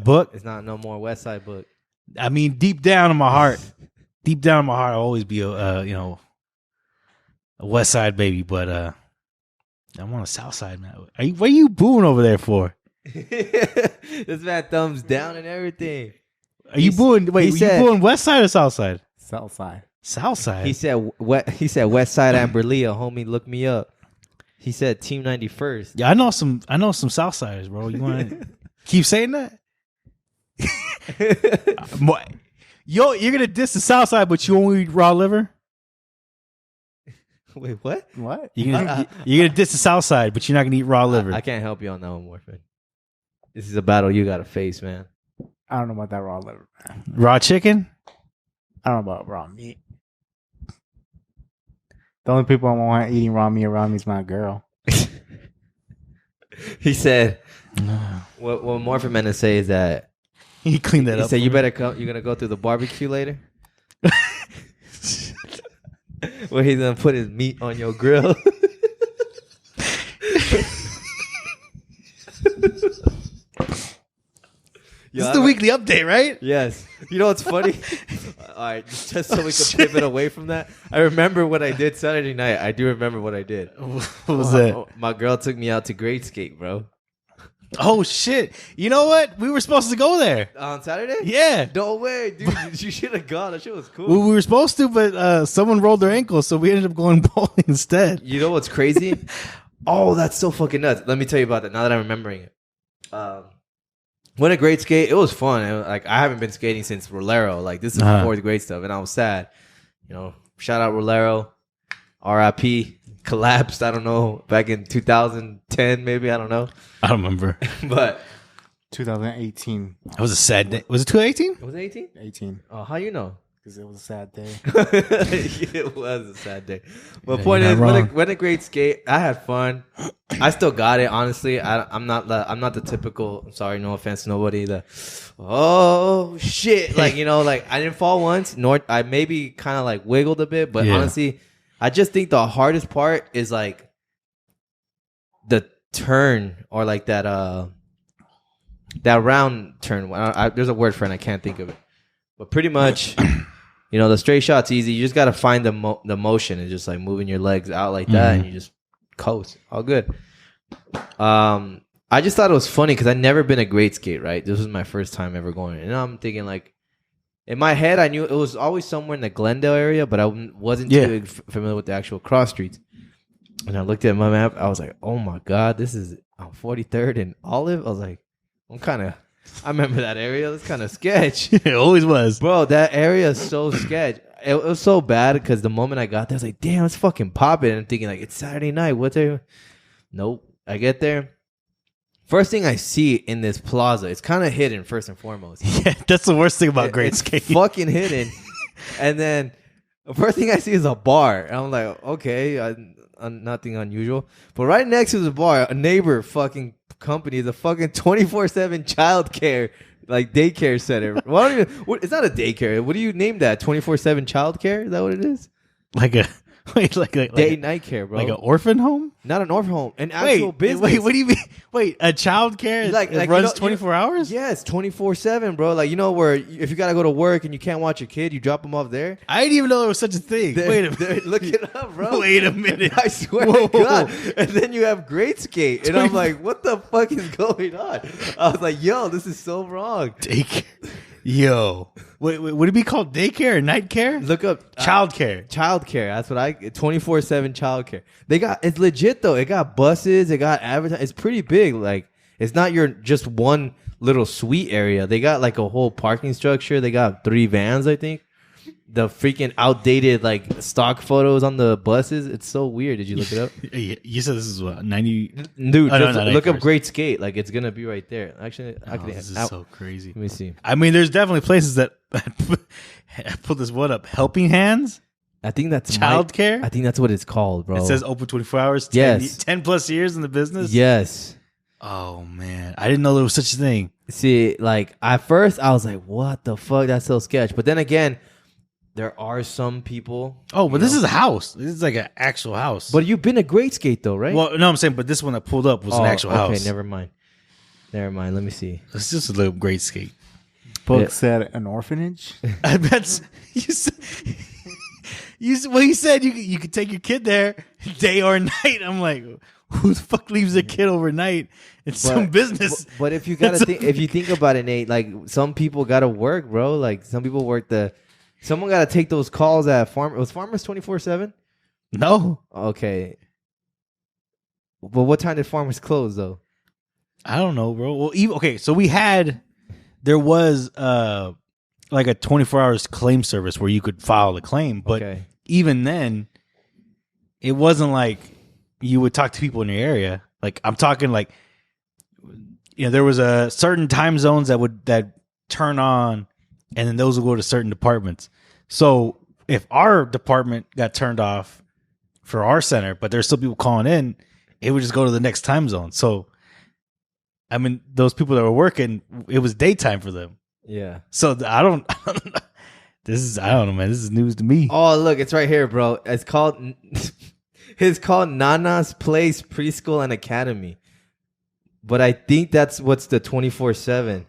Book. It's not no more West Side Book. I mean, deep down in my heart, I'll always be a West Side baby. But I'm on the South Side, man. What are you booing over there for? This man thumbs down and everything. Are you booing? Wait, you booing West Side or South Side? South Side. South Side. He said West Side Amberlia, homie. Look me up. He said Team 91st. Yeah, I know some South Siders, bro. You want to keep saying that? You're gonna diss the South Side, but you only eat raw liver. Wait, what? What? You're gonna diss the South Side, but you're not gonna eat raw liver. I can't help you on that one, Morfin. This is a battle you gotta face, man. I don't know about that raw liver, man. Raw chicken? I don't know about raw meat. The only people I want eating raw meat around me is my girl. He said, what Morfin meant to say is that he cleaned that up. He said, you better come. You're gonna go through the barbecue later. Where he's gonna put his meat on your grill. This is the weekly update, right? Yes. You know what's funny? All right, just so we can pivot away from that. I remember what I did Saturday night. I do remember what I did. What was that? My girl took me out to grade skate, bro. Oh, shit. You know what? We were supposed to go there. On Saturday? Yeah. No way, dude. You should have gone. That shit was cool. We were supposed to, but someone rolled their ankle, so we ended up going bowling instead. You know what's crazy? Oh, that's so fucking nuts. Let me tell you about that now that I'm remembering it. Went a grade skate. It was fun. Like I haven't been skating since Rolero. Like this is fourth grade stuff, and I was sad. You know, shout out Rolero, R.I.P. Collapsed. I don't know, back in 2010 maybe. I don't know. I don't remember. But 2018. That was a sad day. Was it 2018? Was it 18? 18. Oh, how you know? Because it was a sad day. It was a sad day. But Yeah, point is, you're not wrong. when a great skate, I had fun. I still got it. Honestly, I'm not the typical. I'm sorry, no offense to nobody. Oh shit, like like I didn't fall once. Nor I maybe kind of like wiggled a bit, but Yeah. honestly, I just think the hardest part is like the turn or like that round turn. There's a word for it. And I can't think of it, but pretty much. The straight shot's easy. You just got to find the motion and just like moving your legs out like that, and you just coast. All good. I just thought it was funny because I'd never been a grade skate, right? This was my first time ever going. And I'm thinking like, in my head, I knew it was always somewhere in the Glendale area, but I wasn't too familiar with the actual cross streets. And I looked at my map. I was like, oh my God, this is on 43rd and Olive. I was like, I remember that area. That's kind of sketch. It always was. Bro, that area is so sketch. It was so bad because the moment I got there, I was like, damn, it's fucking popping. And I'm thinking, like, it's Saturday night. What's there? Nope. I get there. First thing I see in this plaza, it's kind of hidden first and foremost. Yeah, that's the worst thing about grade It's skate. fucking hidden. And then the first thing I see is a bar. And I'm like, okay, nothing unusual. But right next to the bar, a neighbor fucking company is a fucking 24/7 childcare like daycare center. It's not a daycare. What do you name that? 24/7 childcare? Is that what it is? Like a Day night care, bro. Like an orphan home? Not an orphan home. An actual business. Wait, what do you mean? Wait, a child care it runs 24 hours? Yes, 24/7, bro. Like where if you gotta go to work and you can't watch your kid, you drop them off there. I didn't even know there was such a thing. Wait a minute. Look it up, bro. Wait a minute. I swear to God. And then you have grade skate. And I'm like, what the fuck is going on? I was like, yo, this is so wrong. Daycare. Yo. Wait, would it be called daycare or night care? Look up child care. Child care. That's what 24/7 child care. It's legit though. It got buses. It got advertising. It's pretty big. Like it's not your just one little suite area. They got like a whole parking structure. They got 3 vans, I think. The freaking outdated like stock photos on the buses. It's so weird. Did you look it up? You said this is what 90. Dude, look up first. Great Skate. Like it's gonna be right there. Actually, This is so crazy. Let me see. I mean, there's definitely places that I put this one up. Helping Hands. I think that's child care. I think that's what it's called, bro. It says open 24 hours. 10 plus years in the business. Yes. Oh man, I didn't know there was such a thing. See, like at first I was like, "What the fuck? That's so sketch." But then again, there are some people. Oh, but this is a house. This is like an actual house. But you've been a Great Skate though, right? Well, no, I'm saying, but this one that pulled up was an actual house. Okay, never mind. Let me see. It's just a little Great Skate. Book said an orphanage. I bet you said. Well, he said you could take your kid there day or night. I'm like, who the fuck leaves their kid overnight in some business? But if you gotta if you think about it, Nate, like some people gotta work, bro. Like some people work someone gotta take those calls at farm. Was Farmers 24/7? No. Okay. But what time did Farmers close though? I don't know, bro. Well, okay, so there was like a 24 hours claim service where you could file a claim, but even then, it wasn't like you would talk to people in your area. Like I'm talking like, there was a certain time zones that turn on, and then those will go to certain departments. So if our department got turned off for our center, but there's still people calling in, it would just go to the next time zone. So, I mean, those people that were working, it was daytime for them. Yeah. So I don't know, man. This is news to me. Oh, look, it's right here, bro. It's called Nana's Place Preschool and Academy. But I think that's what's the 24/7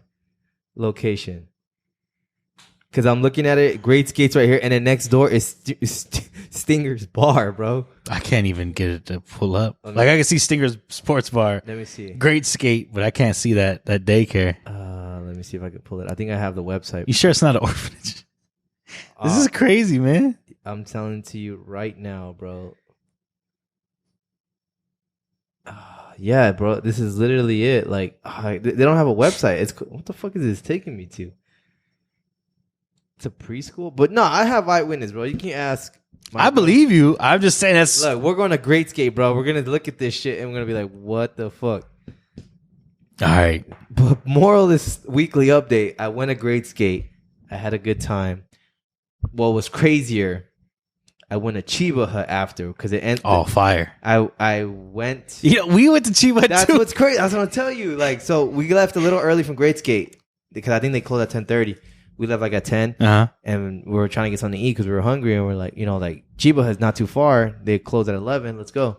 location. Because I'm looking at it, Great Skates right here, and then next door is Stinger's Bar, bro. I can't even get it to pull up. Like I can see Stinger's Sports Bar. Let me see. Great Skate, but I can't see that daycare. Let me see if I can pull it. I think I have the website. You sure it's not an orphanage? This is crazy, man. I'm telling it to you right now, bro. Yeah, bro. This is literally it. Like, they don't have a website. What the fuck is this taking me to? It's a preschool? But no, I have eyewitness, bro. You can ask. I believe you. I'm just saying that's... Look, we're going to Great Skate, bro. We're going to look at this shit and we're going to be like, what the fuck? All right. But moral of this weekly update, I went to Great Skate. I had a good time. What was crazier, I went to Chiba Hut after because it ended. Oh, fire. I went. We went to Chiba Hut That's too. what's crazy. That's what I'm telling you. Like, so we left a little early from Great Skate because I think they closed at 10:30. We left like at 10, and we were trying to get something to eat because we were hungry, and we're like, like Chiba Hut's not too far. They closed at 11. Let's go.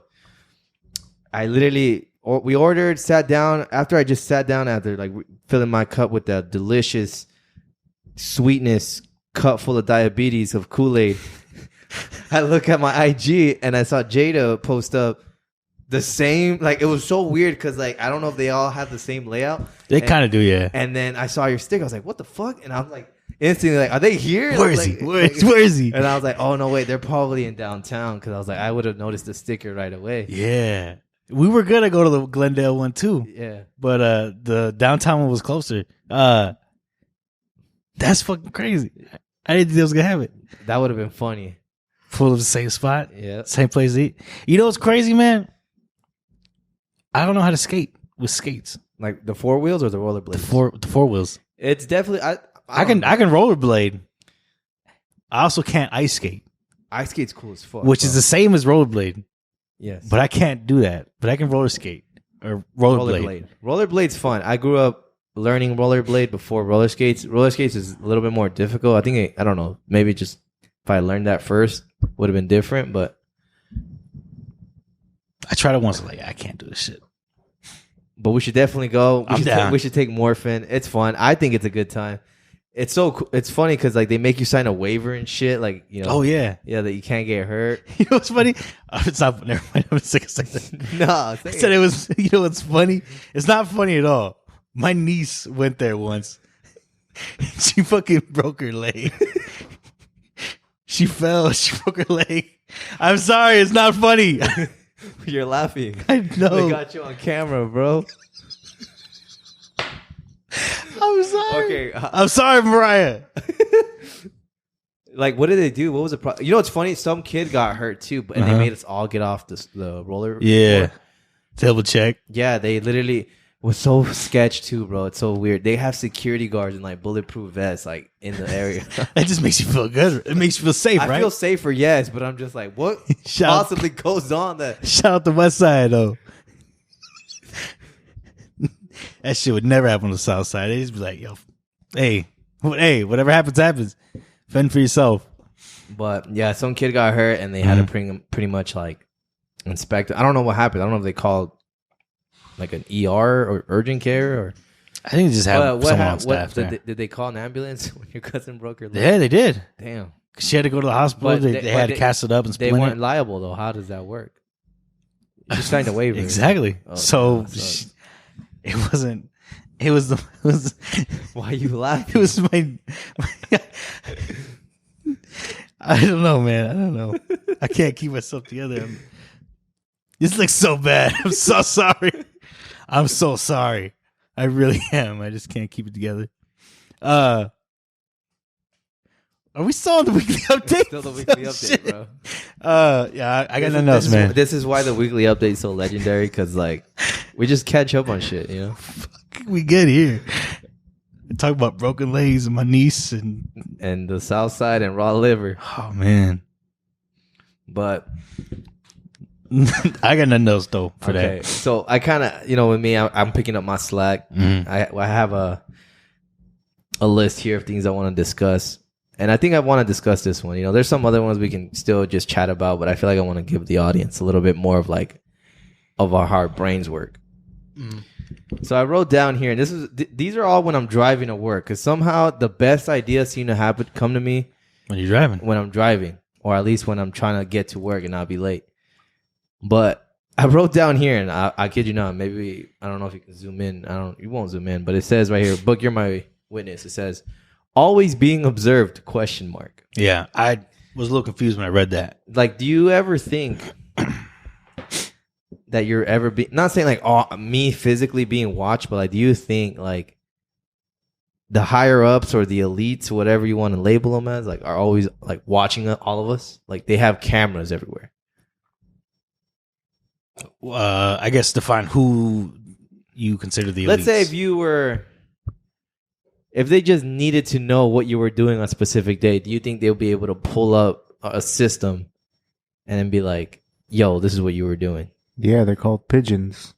We ordered, sat down. After I just sat down after like filling my cup with that delicious sweetness cup full of diabetes of Kool-Aid, I look at my IG and I saw Jada post up the same. Like, it was so weird because like I don't know if they all have the same layout. They kind of do, yeah. And then I saw your stick. I was like, what the fuck? And I'm like, instantly like, are they here? Where is he? Where is he? And I was like, oh no, wait, they're probably in downtown because I was like, I would have noticed the sticker right away. Yeah. We were gonna go to the Glendale one too. Yeah. But the downtown one was closer. That's fucking crazy. I didn't think they was gonna have it. That would have been funny. Full of the same spot. Yeah. Same place to eat. You know what's crazy, man? I don't know how to skate with skates. Like the four wheels or the rollerblades? The four wheels. It's definitely I can rollerblade. I also can't ice skate. Ice skate's cool as fuck. Which is the same as rollerblade. Yes. But I can't do that. But I can roller skate or rollerblade. Rollerblade's fun. I grew up learning rollerblade before roller skates. Roller skates is a little bit more difficult. I think I don't know. Maybe just if I learned that first would have been different, but I tried it once. Like, I can't do this shit. But we should definitely go. I'm down. We should take Morfin. It's fun. I think it's a good time. It's it's funny because like they make you sign a waiver and shit. Like, Oh yeah, that you can't get hurt. You know what's funny? It's not. Never mind. I'm sick of saying that. No, I said it was. You know what's funny? It's not funny at all. My niece went there once. She fucking broke her leg. She fell. She broke her leg. I'm sorry. It's not funny. You're laughing. I know. They got you on camera, bro. I'm sorry. Okay. I'm sorry, Mariah. Like, what did they do? What was the problem? You know what's funny? Some kid got hurt too, and they made us all get off the roller. Yeah. Board. Double check. Yeah, they literally was so sketch too, bro. It's so weird. They have security guards and like bulletproof vests like in the area. That just makes you feel good. It makes you feel safe, right? I feel safer, yes, but I'm just like, what possibly goes on that? Shout out the West Side though. That shit would never happen on the South Side. They just be like, yo, hey, whatever happens, happens. Fend for yourself. But yeah, some kid got hurt and they had to bring him pretty much like inspect. I don't know what happened. I don't know if they called like an ER or urgent care or. I think they just had someone on staff there. Did they call an ambulance when your cousin broke her leg? Yeah, they did. Damn. She had to go to the hospital. They had to cast it up and splint They weren't it. liable though. How does that work? You signed a waiver. Exactly. Oh, so it wasn't. It was. Why are you laughing? It was my. I don't know, man. I don't know. I can't keep myself together. This looks so bad. I'm so sorry. I'm so sorry. I really am. I just can't keep it together. Are we still on the weekly update? Still the weekly update, bro. Yeah, I got nothing else, man. This is why the weekly update is so legendary, because like we just catch up on shit, you know. We good here. Talk about broken legs and my niece and the South Side and raw liver. Oh man. But I got nothing else though for that. So I kind of, with me, I'm picking up my slack. Mm-hmm. I have a list here of things I want to discuss. And I think I want to discuss this one. There's some other ones we can still just chat about, but I feel like I want to give the audience a little bit more of our how our brains work. Mm. So I wrote down here, and these are all when I'm driving to work, because somehow the best ideas seem to come to me when you're driving. When I'm driving, or at least when I'm trying to get to work and not be late. But I wrote down here, and I kid you not, maybe I don't know if you can zoom in. You won't zoom in, but it says right here, Book, you're my witness. It says, always being observed, ? Yeah, I was a little confused when I read that. Like, do you ever think that you're ever not saying like me physically being watched, but like, do you think like the higher ups or the elites, whatever you want to label them as, like are always like watching all of us? Like they have cameras everywhere. I guess define who you consider the elites. Let's say if they just needed to know what you were doing on a specific day, do you think they'll be able to pull up a system and then be like, yo, this is what you were doing? Yeah, they're called pigeons.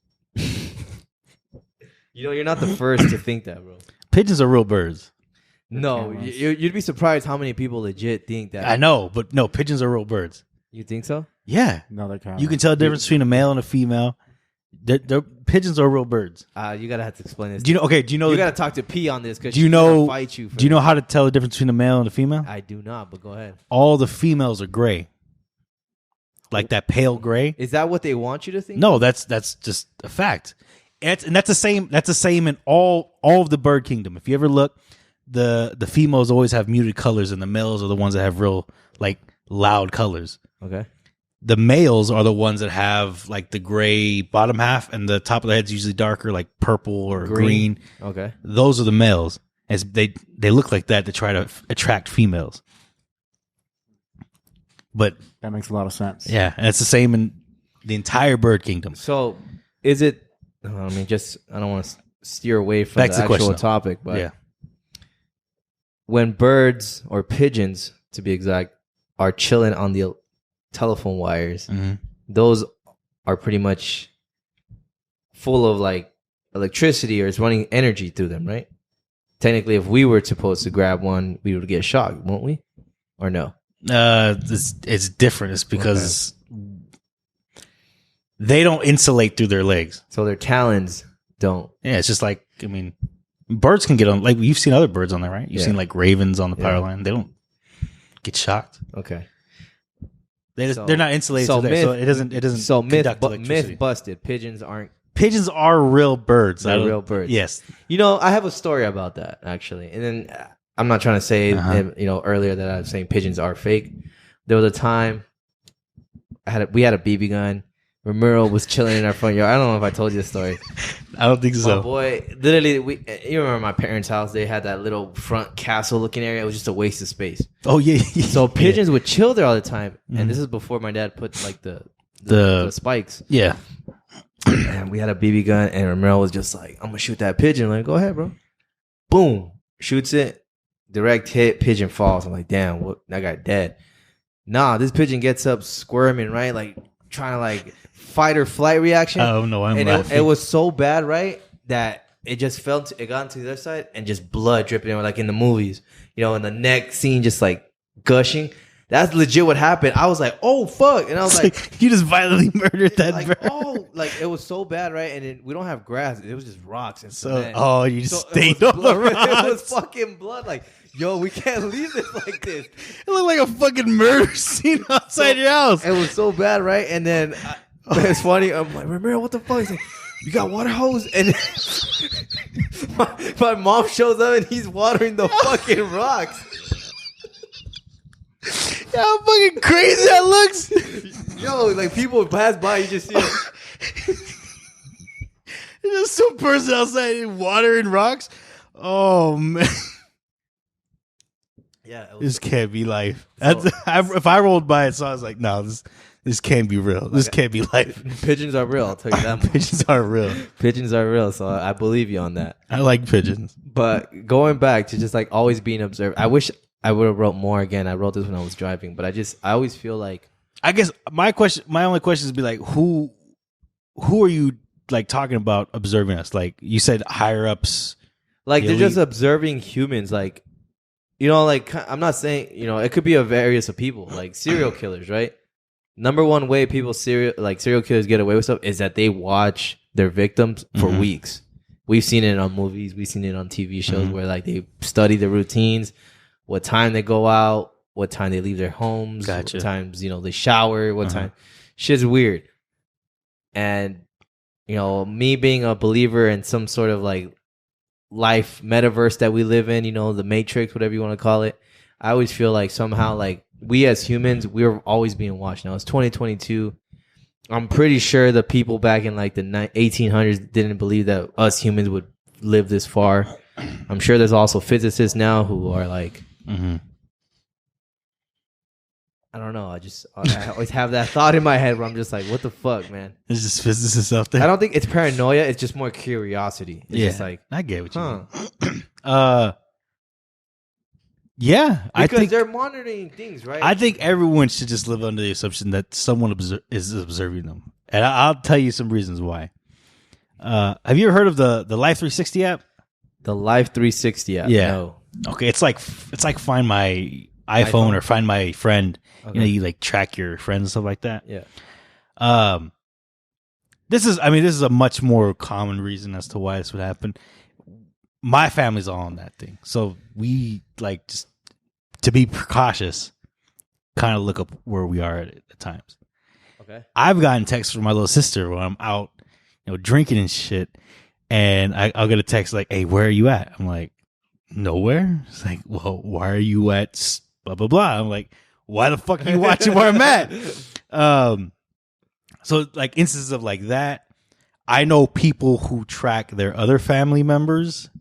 You're not the first to think that, bro. Pigeons are real birds. No, you'd be surprised how many people legit think that. I know, but no, pigeons are real birds. You think so? Yeah. No, they're kind. You can tell the difference between a male and a female. Pigeons are real birds. You gotta have to explain this. Do you know? You gotta talk to P on this, because do you know? Fight you. Do you know how to tell the difference between a male and a female? I do not, but go ahead. All the females are gray, like that pale gray. Is that what they want you to think? No, that's just a fact. And that's the same. That's the same in all of the bird kingdom. If you ever look, the females always have muted colors, and the males are the ones that have real like loud colors. Okay. The males are the ones that have like the gray bottom half, and the top of the head's usually darker, like purple or green. Okay. Those are the males. As they look like that to try to attract females. But that makes a lot of sense. Yeah, and it's the same in the entire bird kingdom. So is it? I don't want to steer away from the actual topic, but yeah. When birds or pigeons, to be exact, are chilling on the telephone wires, those are pretty much full of like electricity, or it's running energy through them, right? Technically, if we were supposed to grab one, we would get shocked, won't we? Or no? It's different. It's because they don't insulate through their legs, so their talons don't. Yeah, it's just like, birds can get on. Like you've seen other birds on there, right? You've seen like ravens on the power line. They don't get shocked. Okay. They're not insulated, so it doesn't. So myth busted. Pigeons are real birds. They're real birds. Yes. I have a story about that actually, and then I'm not trying to say earlier that I was saying pigeons are fake. There was a time we had a BB gun. Ramiro was chilling in our front yard. I don't know if I told you this story. I don't think so. My boy, literally, you remember my parents' house? They had that little front castle-looking area. It was just a waste of space. Oh yeah. So pigeons would chill there all the time, and this is before my dad put like the spikes. Yeah. And we had a BB gun, and Ramiro was just like, "I'm gonna shoot that pigeon." I'm like, go ahead, bro. Boom, shoots it, direct hit. Pigeon falls. I'm like, damn, what? That guy dead. Nah, this pigeon gets up squirming, right, like trying to like fight or flight reaction. Oh no, I'm laughing. It was so bad, right, that it just it got into the other side, and just blood dripping, like in the movies, in the neck scene, just like gushing. That's legit what happened. I was like, oh fuck, and I was like, you just violently murdered that bird. Oh, like it was so bad, right? And we don't have grass; it was just rocks and cement. You just stayed on the rocks. It was fucking blood. Like, yo, we can't leave this like this. It looked like a fucking murder scene outside your house. It was so bad, right? And then it's funny. I'm like, Ramiro, what the fuck? He's like, you got water hose? And my mom shows up and he's watering the fucking rocks. Yeah, how fucking crazy that looks. Yo, like people would pass by, you just see it. There's just some person outside watering rocks. Oh man. Yeah, this can't be life. If I rolled by it, so I was like, no, this can't be real. This can't be life. Pigeons are real. I'll tell you that much. Pigeons are real. Pigeons are real. So I believe you on that. I like pigeons. But going back to just like always being observed, I wish I would have wrote more. Again, I wrote this when I was driving, but I always feel like, I guess my only question is be like, who are you like talking about observing us? Like you said, higher ups. like they're just observing humans. Like, you know, like I'm not saying, you know, it could be a various of people, like serial killers, right? Number one way people serial killers get away with stuff is that they watch their victims for weeks. We've seen it on movies. We've seen it on TV shows where like they study the routines, what time they go out, what time they leave their homes, what times, you know, they shower, what time. Shit's weird. And, you know, me being a believer in some sort of like life metaverse that we live in, you know, the Matrix, whatever you want to call it, I always feel like somehow like we as humans, we're always being watched. Now it's 2022. I'm pretty sure the people back in like the 1800s didn't believe that us humans would live this far. I'm sure there's also physicists now who are like, I don't know. I always have that thought in my head where I'm just like, what the fuck, man? There's just physicists out there. I don't think it's paranoia. It's just more curiosity. It's just like, I get what you mean. Yeah, because I think they're monitoring things, right? I think everyone should just live under the assumption that someone is observing them, and I'll tell you some reasons why. Have you ever heard of the Life 360 app? The Life 360 app. Yeah. No. Okay, it's like Find My iPhone or Find My Friend. Okay. You know, you like track your friends and stuff like that. Yeah. This is a much more common reason as to why this would happen. My family's all on that thing, so we like just to be precautious, kind of look up where we are at times. Okay. I've gotten texts from my little sister when I'm out, you know, drinking and shit, and I'll get a text like, "Hey, where are you at?" I'm like, "Nowhere." It's like, "Well, why are you at blah blah blah?" I'm like, "Why the fuck are you watching where I'm at?" So like instances of like that, I know people who track their other family members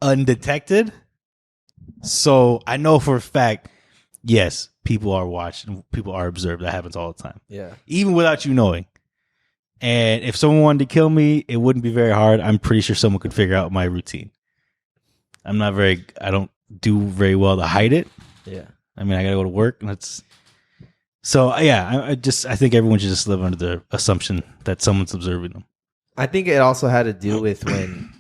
undetected. So I know for a fact, yes, people are watched and people are observed. That happens all the time. Yeah. Even without you knowing. And if someone wanted to kill me, it wouldn't be very hard. I'm pretty sure someone could figure out my routine. I don't do very well to hide it. Yeah. I mean, I got to go to work and I think everyone should just live under the assumption that someone's observing them. I think it also had to do with when,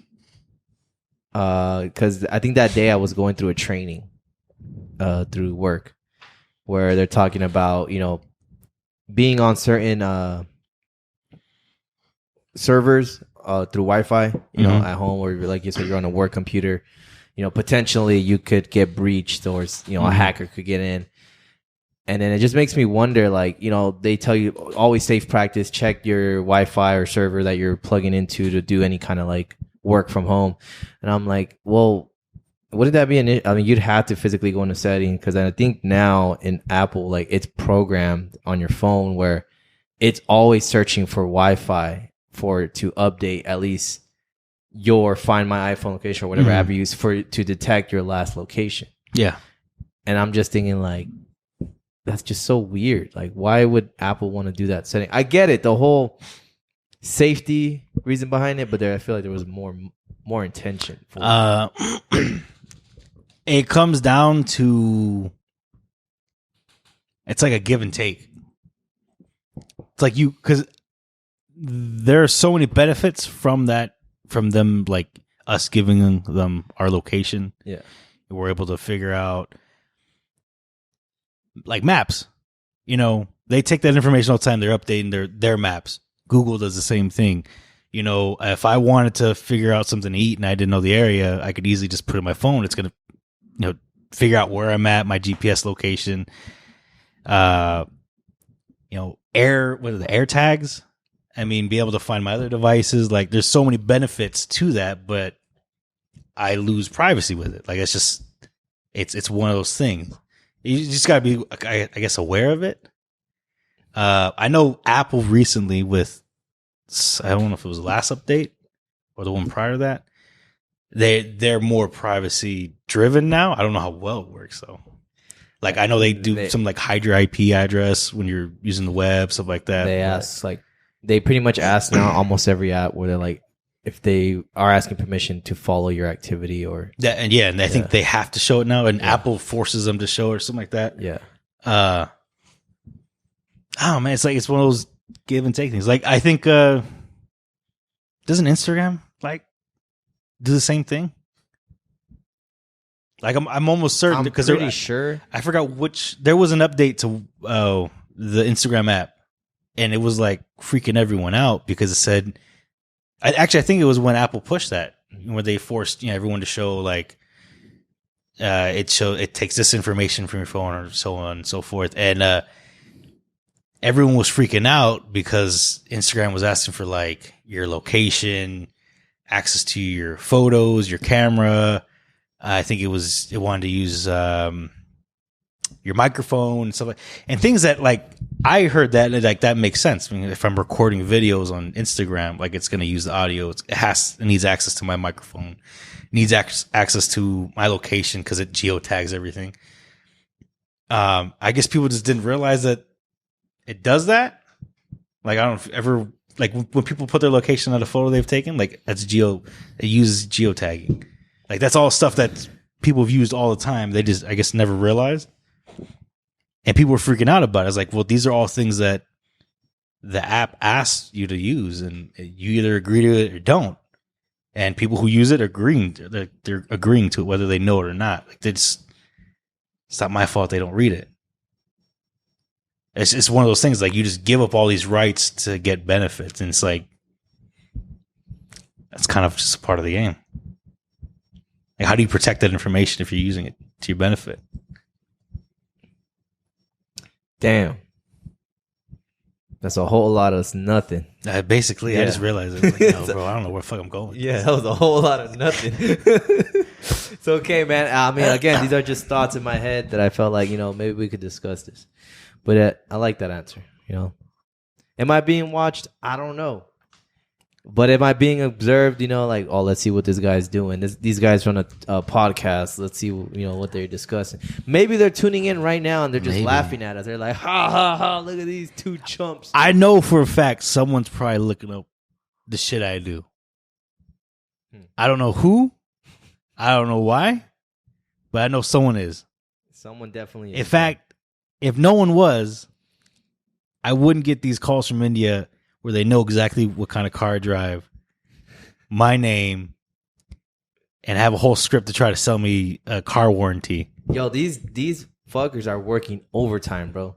because I think that day I was going through a training through work where they're talking about, you know, being on certain servers through Wi-Fi, you know, at home, or like you said, you're on a work computer, you know, potentially you could get breached, or, you know, a hacker could get in. And then it just makes me wonder, like, you know, they tell you always safe practice, check your Wi-Fi or server that you're plugging into to do any kind of like work from home. And I'm like, well, wouldn't that be I mean, you'd have to physically go into setting, because I think now in Apple, like, it's programmed on your phone where it's always searching for Wi-Fi to update at least your Find My iPhone location or whatever app you use to detect your last location. Yeah. And I'm just thinking, like, that's just so weird. Like, why would Apple want to do that setting? I get it, the whole safety reason behind it, but I feel like there was more intention for it. It comes down to, it's like a give and take. It's like because there are so many benefits from them, like us giving them our location. Yeah. We're able to figure out, like, maps. You know, they take that information all the time. They're updating their maps. Google does the same thing. You know, if I wanted to figure out something to eat and I didn't know the area, I could easily just put it in my phone. It's going to, you know, figure out where I'm at, my GPS location. You know, what are the air tags? I mean, be able to find my other devices. Like, there's so many benefits to that, but I lose privacy with it. Like, it's just, it's one of those things. You just got to be, I guess, aware of it. I know Apple recently with, I don't know if it was the last update or the one prior to that, they're more privacy driven now. I don't know how well it works though. Like I know they do some like hide your IP address when you're using the web, stuff like that. They ask like they pretty much ask now almost every app where they're like if they are asking permission to follow your activity or that, and I think they have to show it now, and Apple forces them to show it or something like that. Yeah. Oh man, it's one of those give and take things. Like I think doesn't Instagram like do the same thing? Like I'm almost certain because I'm pretty sure. I forgot which. There was an update to the Instagram app, and it was like freaking everyone out because it said. I think it was when Apple pushed that, where they forced everyone to show like it takes this information from your phone or so on and so forth, and everyone was freaking out because Instagram was asking for like your location, access to your photos, your camera. I think it wanted to use your microphone and stuff and things that like I heard that like that makes sense. I mean, if I'm recording videos on Instagram, like it's going to use the audio. It needs access to my microphone, needs access to my location because it geotags everything. I guess people just didn't realize that it does that. Like I don't ever like when people put their location on a photo they've taken, like it uses geotagging. Like that's all stuff that people have used all the time. They just, I guess, never realized. And people were freaking out about it. It's like, well, these are all things that the app asks you to use, and you either agree to it or don't. And people who use it are agreeing. They're agreeing to it, whether they know it or not. Like it's not my fault they don't read it. It's one of those things. Like you just give up all these rights to get benefits, and it's like that's kind of just a part of the game. Like, how do you protect that information if you're using it to your benefit? Damn. That's a whole lot of nothing. Basically, I just realized it. Like, no, bro, I don't know where the fuck I'm going. Yeah, that was a whole lot of nothing. It's okay, man. I mean, again, these are just thoughts in my head that I felt like, maybe we could discuss this. But I like that answer, Am I being watched? I don't know. But am I being observed, like, oh, let's see what this guy's doing. These guys run a podcast. Let's see, what they're discussing. Maybe they're tuning in right now and they're just laughing at us. They're like, ha, ha, ha, look at these two chumps. I know for a fact someone's probably looking up the shit I do. I don't know who. I don't know why. But I know someone is. Someone definitely is. In fact, if no one was, I wouldn't get these calls from India where they know exactly what kind of car I drive, my name, and have a whole script to try to sell me a car warranty. Yo, these fuckers are working overtime, bro.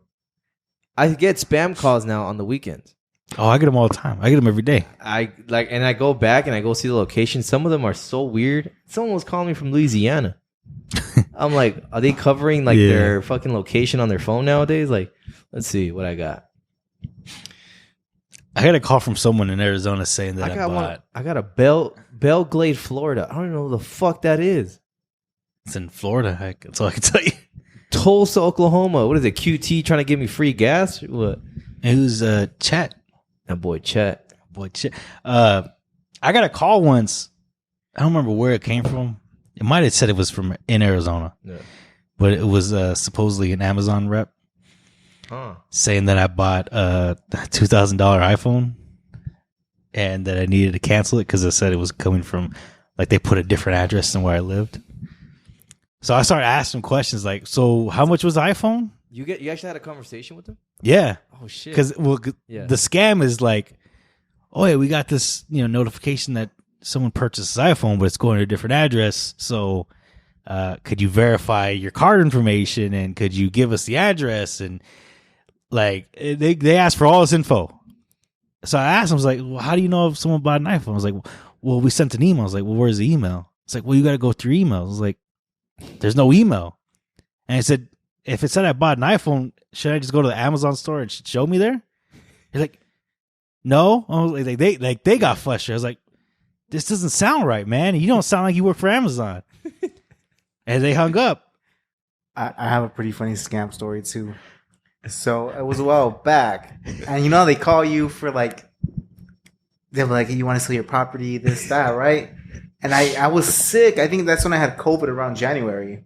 I get spam calls now on the weekends. Oh, I get them all the time. I get them every day. And I go back and I go see the location. Some of them are so weird. Someone was calling me from Louisiana. I'm like, are they covering their fucking location on their phone nowadays? Like, let's see what I got. I got a call from someone in Arizona saying that I got a Belglade, Florida. I don't even know who the fuck that is. It's in Florida. That's all I can tell you. Tulsa, Oklahoma. What is it? QT trying to give me free gas? What? Who's Chet? That boy Chet. I got a call once. I don't remember where it came from. It might have said it was from in Arizona, but it was supposedly an Amazon rep. Saying that I bought a $2,000 iPhone and that I needed to cancel it because it said it was coming from, like, they put a different address than where I lived. So I started asking questions like, so how much was the iPhone? You actually had a conversation with them? Yeah. Oh, shit. Because the scam is like, oh, yeah, we got this notification that someone purchased this iPhone, but it's going to a different address. So could you verify your card information and could you give us the address? And like they asked for all this info. So I asked them, I was like, well, how do you know if someone bought an iPhone? I was like, well, we sent an email. I was like, well, where's the email? It's like, well, you got to go through emails. I was like, there's no email. And I said, if it said I bought an iPhone, should I just go to the Amazon store and show me there? He's like, no. I was like, they got frustrated. I was like, this doesn't sound right, man. You don't sound like you work for Amazon. And they hung up. I have a pretty funny scam story too. So it was a while back, and they call you for they're like, you want to sell your property, this, that, right? And I was sick. I think that's when I had COVID around January.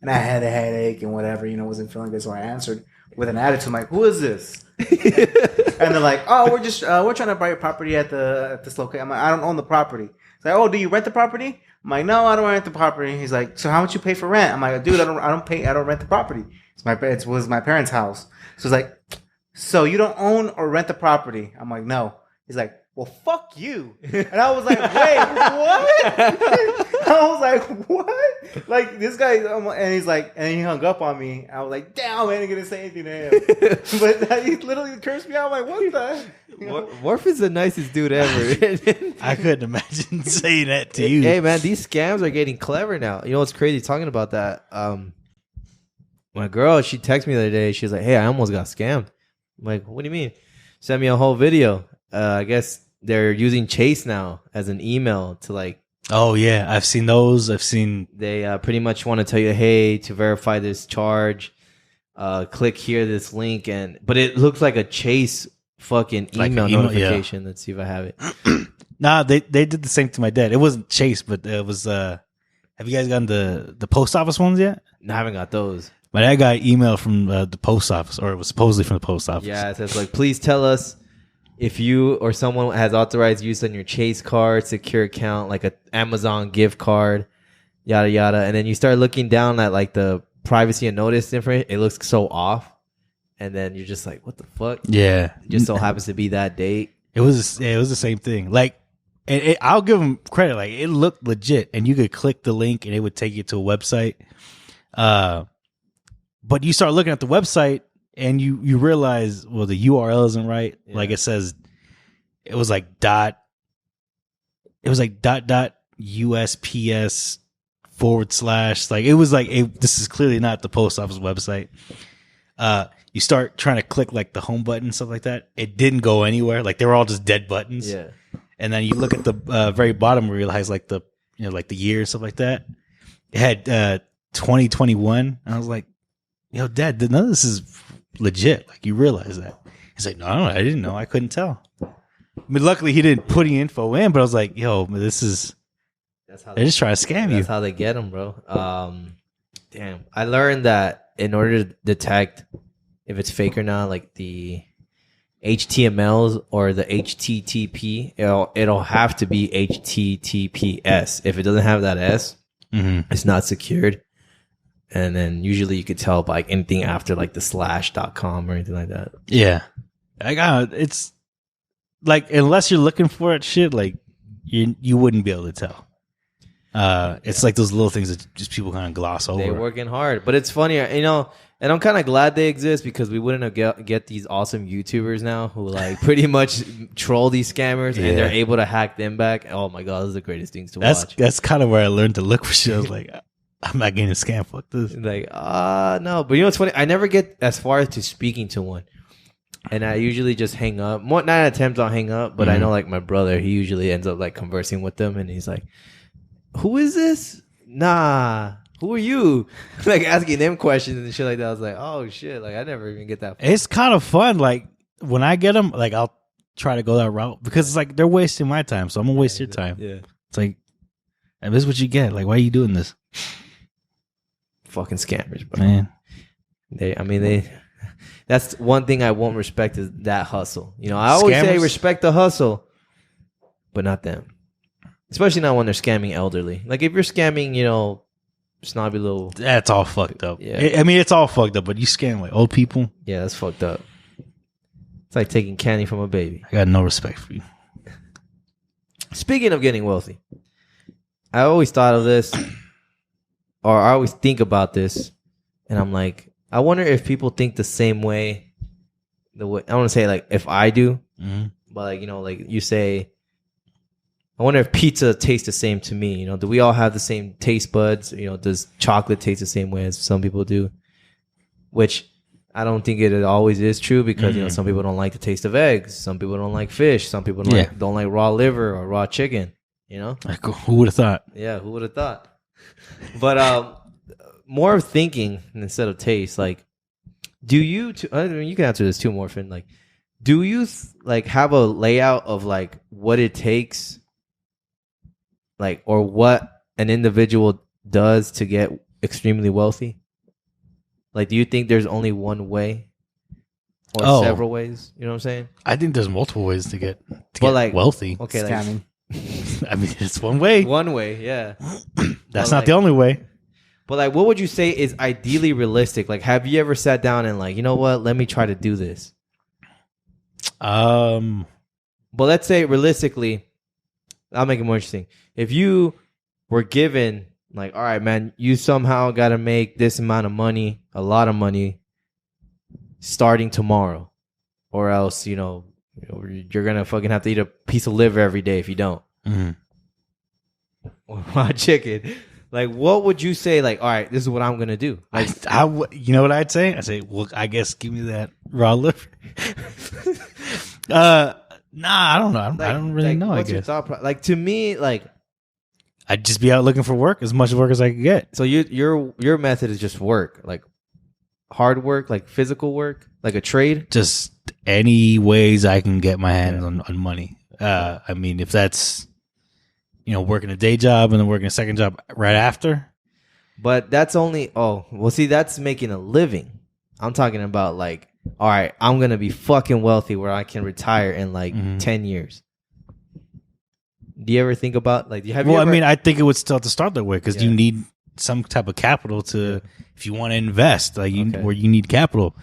And I had a headache and whatever, wasn't feeling good. So I answered with an attitude. I'm like, who is this? And they're like, oh, we're trying to buy a property at this location. I'm like, I don't own the property. It's like, oh, do you rent the property? I'm like, no, I don't rent the property. He's like, so how much you pay for rent? I'm like, dude, I don't rent the property. It was my parents' house. So he's like, so you don't own or rent the property? I'm like, no. He's like, well, fuck you. And I was like, wait, what? I was like, what? Like, this guy, and he's like, and he hung up on me. I was like, damn, I ain't gonna say anything to him. But he literally cursed me out. I'm like, what the? Morfin's the nicest dude ever. I couldn't imagine saying that to you. Hey, man, these scams are getting clever now. You know what's crazy? Talking about that, my girl, she texted me the other day. She was like, hey, I almost got scammed. I'm like, what do you mean? Send me a whole video. I guess they're using Chase now as an email to like. Oh yeah, I've seen those. They pretty much want to tell you, hey, to verify this charge, click here, this link, but it looks like a Chase fucking email notification. Yeah. Let's see if I have it. Nah, they did the same to my dad. It wasn't Chase, but it was. Have you guys gotten the post office ones yet? No, I haven't got those. My dad got an email from the post office, or it was supposedly from the post office. Yeah, it says like, please tell us if you or someone has authorized use on your Chase card, secure account, like a Amazon gift card, yada yada. And then you start looking down at like the privacy and notice information. It looks so off, and then you're just like, what the fuck? Yeah, it just so happens to be that date. It was the same thing. Like, I'll give them credit. Like, it looked legit, and you could click the link, and it would take you to a website. But you start looking at the website and you realize, well, the URL isn't right. Yeah. Like it says, it was like dot USPS / like, it was like, this is clearly not the post office website. You start trying to click like the home button and stuff like that. It didn't go anywhere. Like they were all just dead buttons. Yeah. And then you look at the very bottom and realize like the year and stuff like that. It had 2021. And I was like, yo, Dad, none of this is legit. Like, you realize that. He's like, no, I didn't know. I couldn't tell. I mean, luckily he didn't put any info in, but I was like, yo, they're just trying to scam you. That's how they get them, bro. Damn. I learned that in order to detect if it's fake or not, like the HTMLs or the HTTP, it'll have to be HTTPS. If it doesn't have that S, it's not secured. And then usually you could tell by like anything after like the /.com or anything like that. Yeah. It's like, unless you're looking for it, shit, like you wouldn't be able to tell. It's like those little things that just people kind of gloss over. They're working hard, but it's funny, and I'm kind of glad they exist because we wouldn't have get these awesome YouTubers now who like pretty much troll these scammers and they're able to hack them back. Oh my God, those are the greatest things to watch. That's kind of where I learned to look for shit. I was like, I'm not getting a scam. Fuck this. Like, no. But you know what's funny? I never get as far as to speaking to one. And I usually just hang up. 9 out of 10 I'll hang up. But I know like my brother, he usually ends up like conversing with them. And he's like, who is this? Nah. Who are you? Like asking them questions and shit like that. I was like, oh shit. Like I never even get that far. It's kind of fun. Like when I get them, like I'll try to go that route. Because it's like they're wasting my time. So I'm going to waste your time. Yeah. It's like, and this is what you get. Like, why are you doing this? Fucking scammers, bro. Man. That's one thing I won't respect is that hustle. I always say respect the hustle, but not them. Especially not when they're scamming elderly. Like if you're scamming, snobby little. That's all fucked up. Yeah. It's all fucked up, but you scam like old people. Yeah, that's fucked up. It's like taking candy from a baby. I got no respect for you. Speaking of getting wealthy, I always thought of this. Or I always think about this, and I'm like, I wonder if people think the same way. I want to say like if I do, but like like you say, I wonder if pizza tastes the same to me. Do we all have the same taste buds? Does chocolate taste the same way as some people do? Which I don't think it always is true because some people don't like the taste of eggs, some people don't like fish, some people don't like raw liver or raw chicken. Like who would have thought? Yeah, who would have thought? But more of thinking instead of taste. Like, do you? You can answer this too, Morfin. Like, do you like have a layout of like what it takes? like, or what an individual does to get extremely wealthy? Like, do you think there's only one way or several ways? You know what I'm saying? I think there's multiple ways to get like, wealthy. Okay, Scamming. I mean, it's one way. One way, yeah. That's not the only way. But like, what would you say is ideally realistic? Like, have you ever sat down and like, you know what? Let me try to do this. But let's say realistically, I'll make it more interesting. If you were given like, all right, man, you somehow got to make this amount of money, a lot of money, starting tomorrow, or else you're gonna fucking have to eat a piece of liver every day if you don't. Or chicken. Like, what would you say? Like, all right, this is what I'm gonna do. Like, you know what I'd say? I'd say, well, I guess give me that raw liver. Nah, I don't know. I don't really know. What's I guess. Your thought like, to me, like, I'd just be out looking for work, as much work as I could get. So your method is just work, like hard work, like physical work, like a trade. Just any ways I can get my hands on money. I mean, if that's working a day job and then working a second job right after. But that's only see, that's making a living. I'm talking about like, all right, I'm gonna be fucking wealthy where I can retire in like 10 years. Do you ever think about like? I mean, I think it would still have to start that way because you need some type of capital to, if you want to invest, like where you need capital.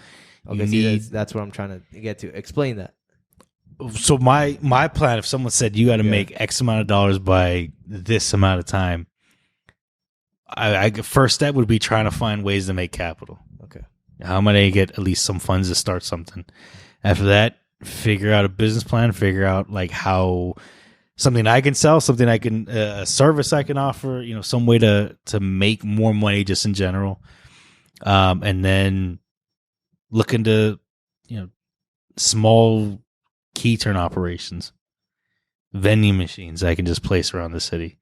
Okay, that's what I'm trying to get to. Explain that. So my plan, if someone said you got to make X amount of dollars by this amount of time, I first step would be trying to find ways to make capital. Okay, how am I going to get at least some funds to start something? After that, figure out a business plan. Figure out like how. Something I can sell, something I can, a service I can offer, some way to make more money just in general. And then look into, small key turn operations, vending machines I can just place around the city.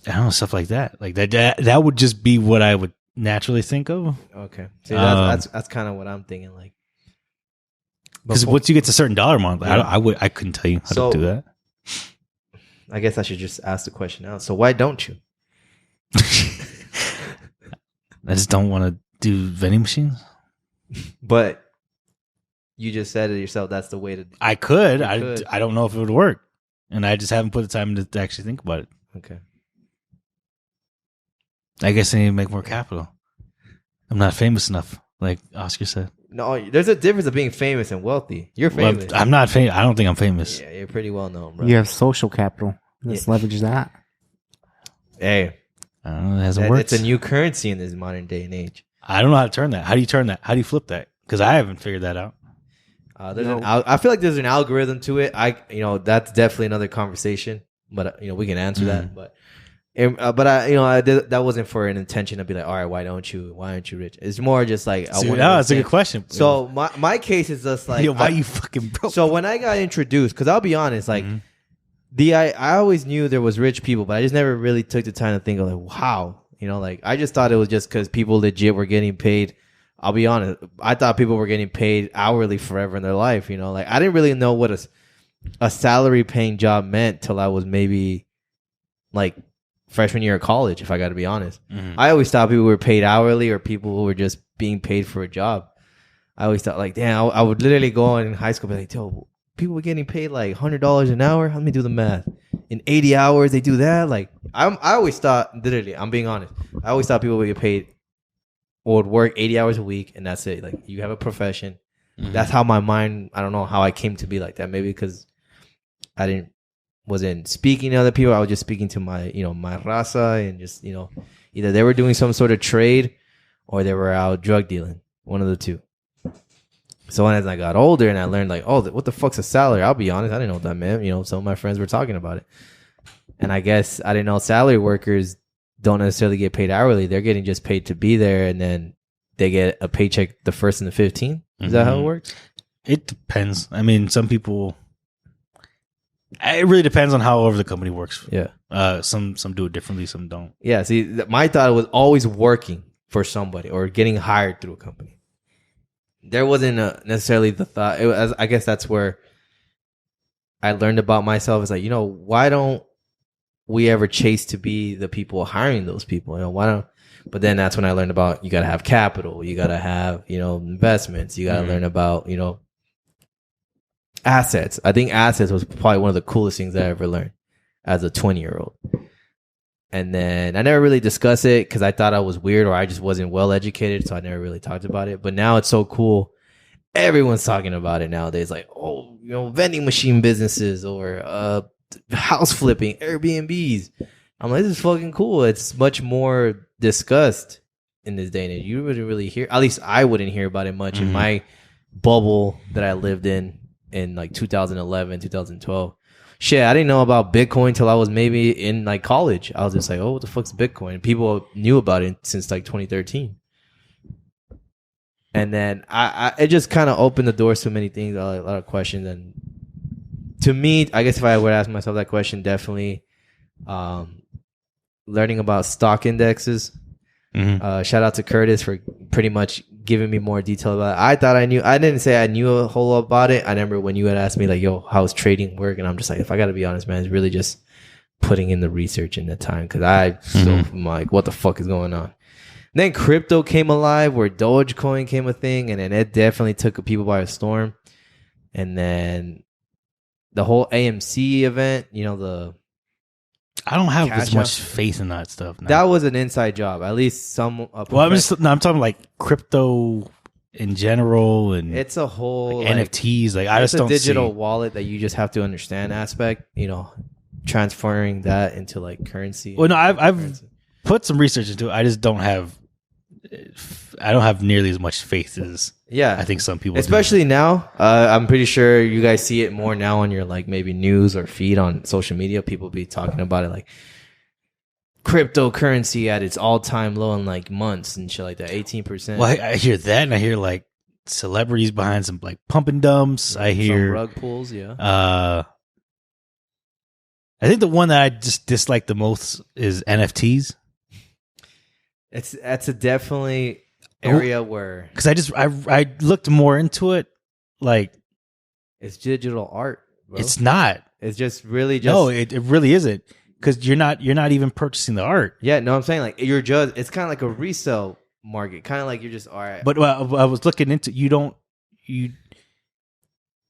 I don't know, stuff like that. Like that would just be what I would naturally think of. Okay. See, that's kind of what I'm thinking. Like, because once you get to a certain dollar amount, I couldn't tell you how to do that. I guess I should just ask the question out. So why don't you? I just don't want to do vending machines. But you just said it yourself. That's the way to. I could. I don't know if it would work, and I just haven't put the time to actually think about it. Okay. I guess I need to make more capital. I'm not famous enough, like Oscar said. No, there's a difference of being famous and wealthy. You're famous. Well, I'm not famous. I don't think I'm famous. Yeah, you're pretty well known, bro. You have social capital. Let's leverage that. Hey, I don't know. It hasn't worked. It's a new currency in this modern day and age. I don't know how to turn that. How do you turn that? How do you flip that? Because I haven't figured that out. I feel like there's an algorithm to it. That's definitely another conversation. But we can answer that. But that wasn't for an intention to be like, all right, why aren't you rich? It's more just like, it's a good question. So my case is just like, why you fucking broke? So when I got introduced, because I'll be honest, like I always knew there was rich people, but I just never really took the time to think of like, wow, like I just thought it was just because people legit were getting paid. I'll be honest, I thought people were getting paid hourly forever in their life. Like I didn't really know what a salary paying job meant till I was maybe like freshman year of college, if I got to be honest. I always thought people were paid hourly or people who were just being paid for a job. I always thought like, damn, I would literally go in high school and be like, yo, people were getting paid like $100 an hour. Let me do the math. In 80 hours, they do that. Like, I always thought, literally, I'm being honest. I always thought people would get paid or would work 80 hours a week and that's it. Like, you have a profession. That's how my mind, I don't know how I came to be like that. Maybe because I wasn't speaking to other people. I was just speaking to my, my raza and just, either they were doing some sort of trade or they were out drug dealing. One of the two. So as I got older and I learned like, oh, what the fuck's a salary? I'll be honest, I didn't know what that meant. Some of my friends were talking about it. And I guess I didn't know salary workers don't necessarily get paid hourly. They're getting just paid to be there and then they get a paycheck the 1st and the 15th. Is that how it works? It depends. I mean, some people... It really depends on how the company works. Yeah. Some do it differently, some don't. Yeah. See, my thought was always working for somebody or getting hired through a company. There wasn't necessarily the thought. I guess that's where I learned about myself. It's like, why don't we ever chase to be the people hiring those people. Why don't? But then that's when I learned about you got to have capital, you got to have investments, you got to learn about assets. I think assets was probably one of the coolest things I ever learned as a 20-year-old. And then I never really discussed it because I thought I was weird or I just wasn't well educated, so I never really talked about it. But now it's so cool. Everyone's talking about it nowadays, like vending machine businesses or house flipping, Airbnbs. I'm like, this is fucking cool. It's much more discussed in this day and age. You wouldn't really hear, at least I wouldn't hear about it much in my bubble that I lived in like 2011, 2012. Shit, I didn't know about Bitcoin till I was maybe in like college. I was just like, oh, what the fuck's Bitcoin? People knew about it since like 2013. And then it just kind of opened the doors to many things, a lot of questions. And to me, I guess if I were to ask myself that question, definitely learning about stock indexes. Shout out to Curtis for pretty much giving me more detail about it. I thought I knew. I didn't say I knew a whole lot about it. I remember when you had asked me like, yo, how's trading work? And I'm just like, if I got to be honest, man, it's really just putting in the research in the time because I'm like, what the fuck is going on? And then crypto came alive where Dogecoin came a thing, and then it definitely took people by a storm. And then the whole AMC event, I don't have as much faith in that stuff now. That was an inside job. At least some. I'm talking like crypto in general, and it's a whole like NFTs. Like I just don't see. It's a digital wallet that you just have to understand aspect. Transferring that into like currency. Well, no, I've put some research into it. I just don't have. I don't have nearly as much faith as I think some people especially do. Now. I'm pretty sure you guys see it more now on your like maybe news or feed on social media. People be talking about it like cryptocurrency at its all-time low in like months and shit like that, 18%. Well, I hear that, and I hear like celebrities behind some like pump and dumps. I hear some rug pulls. I think the one that I just dislike the most is NFTs. That's a definitely area where because I looked more into it, like it's digital art, bro. It's not. It's just really no. It really isn't because you're not even purchasing the art. Yeah, no, I'm saying like it's kind of like a resale market, kind of like you're just all right. But I was looking into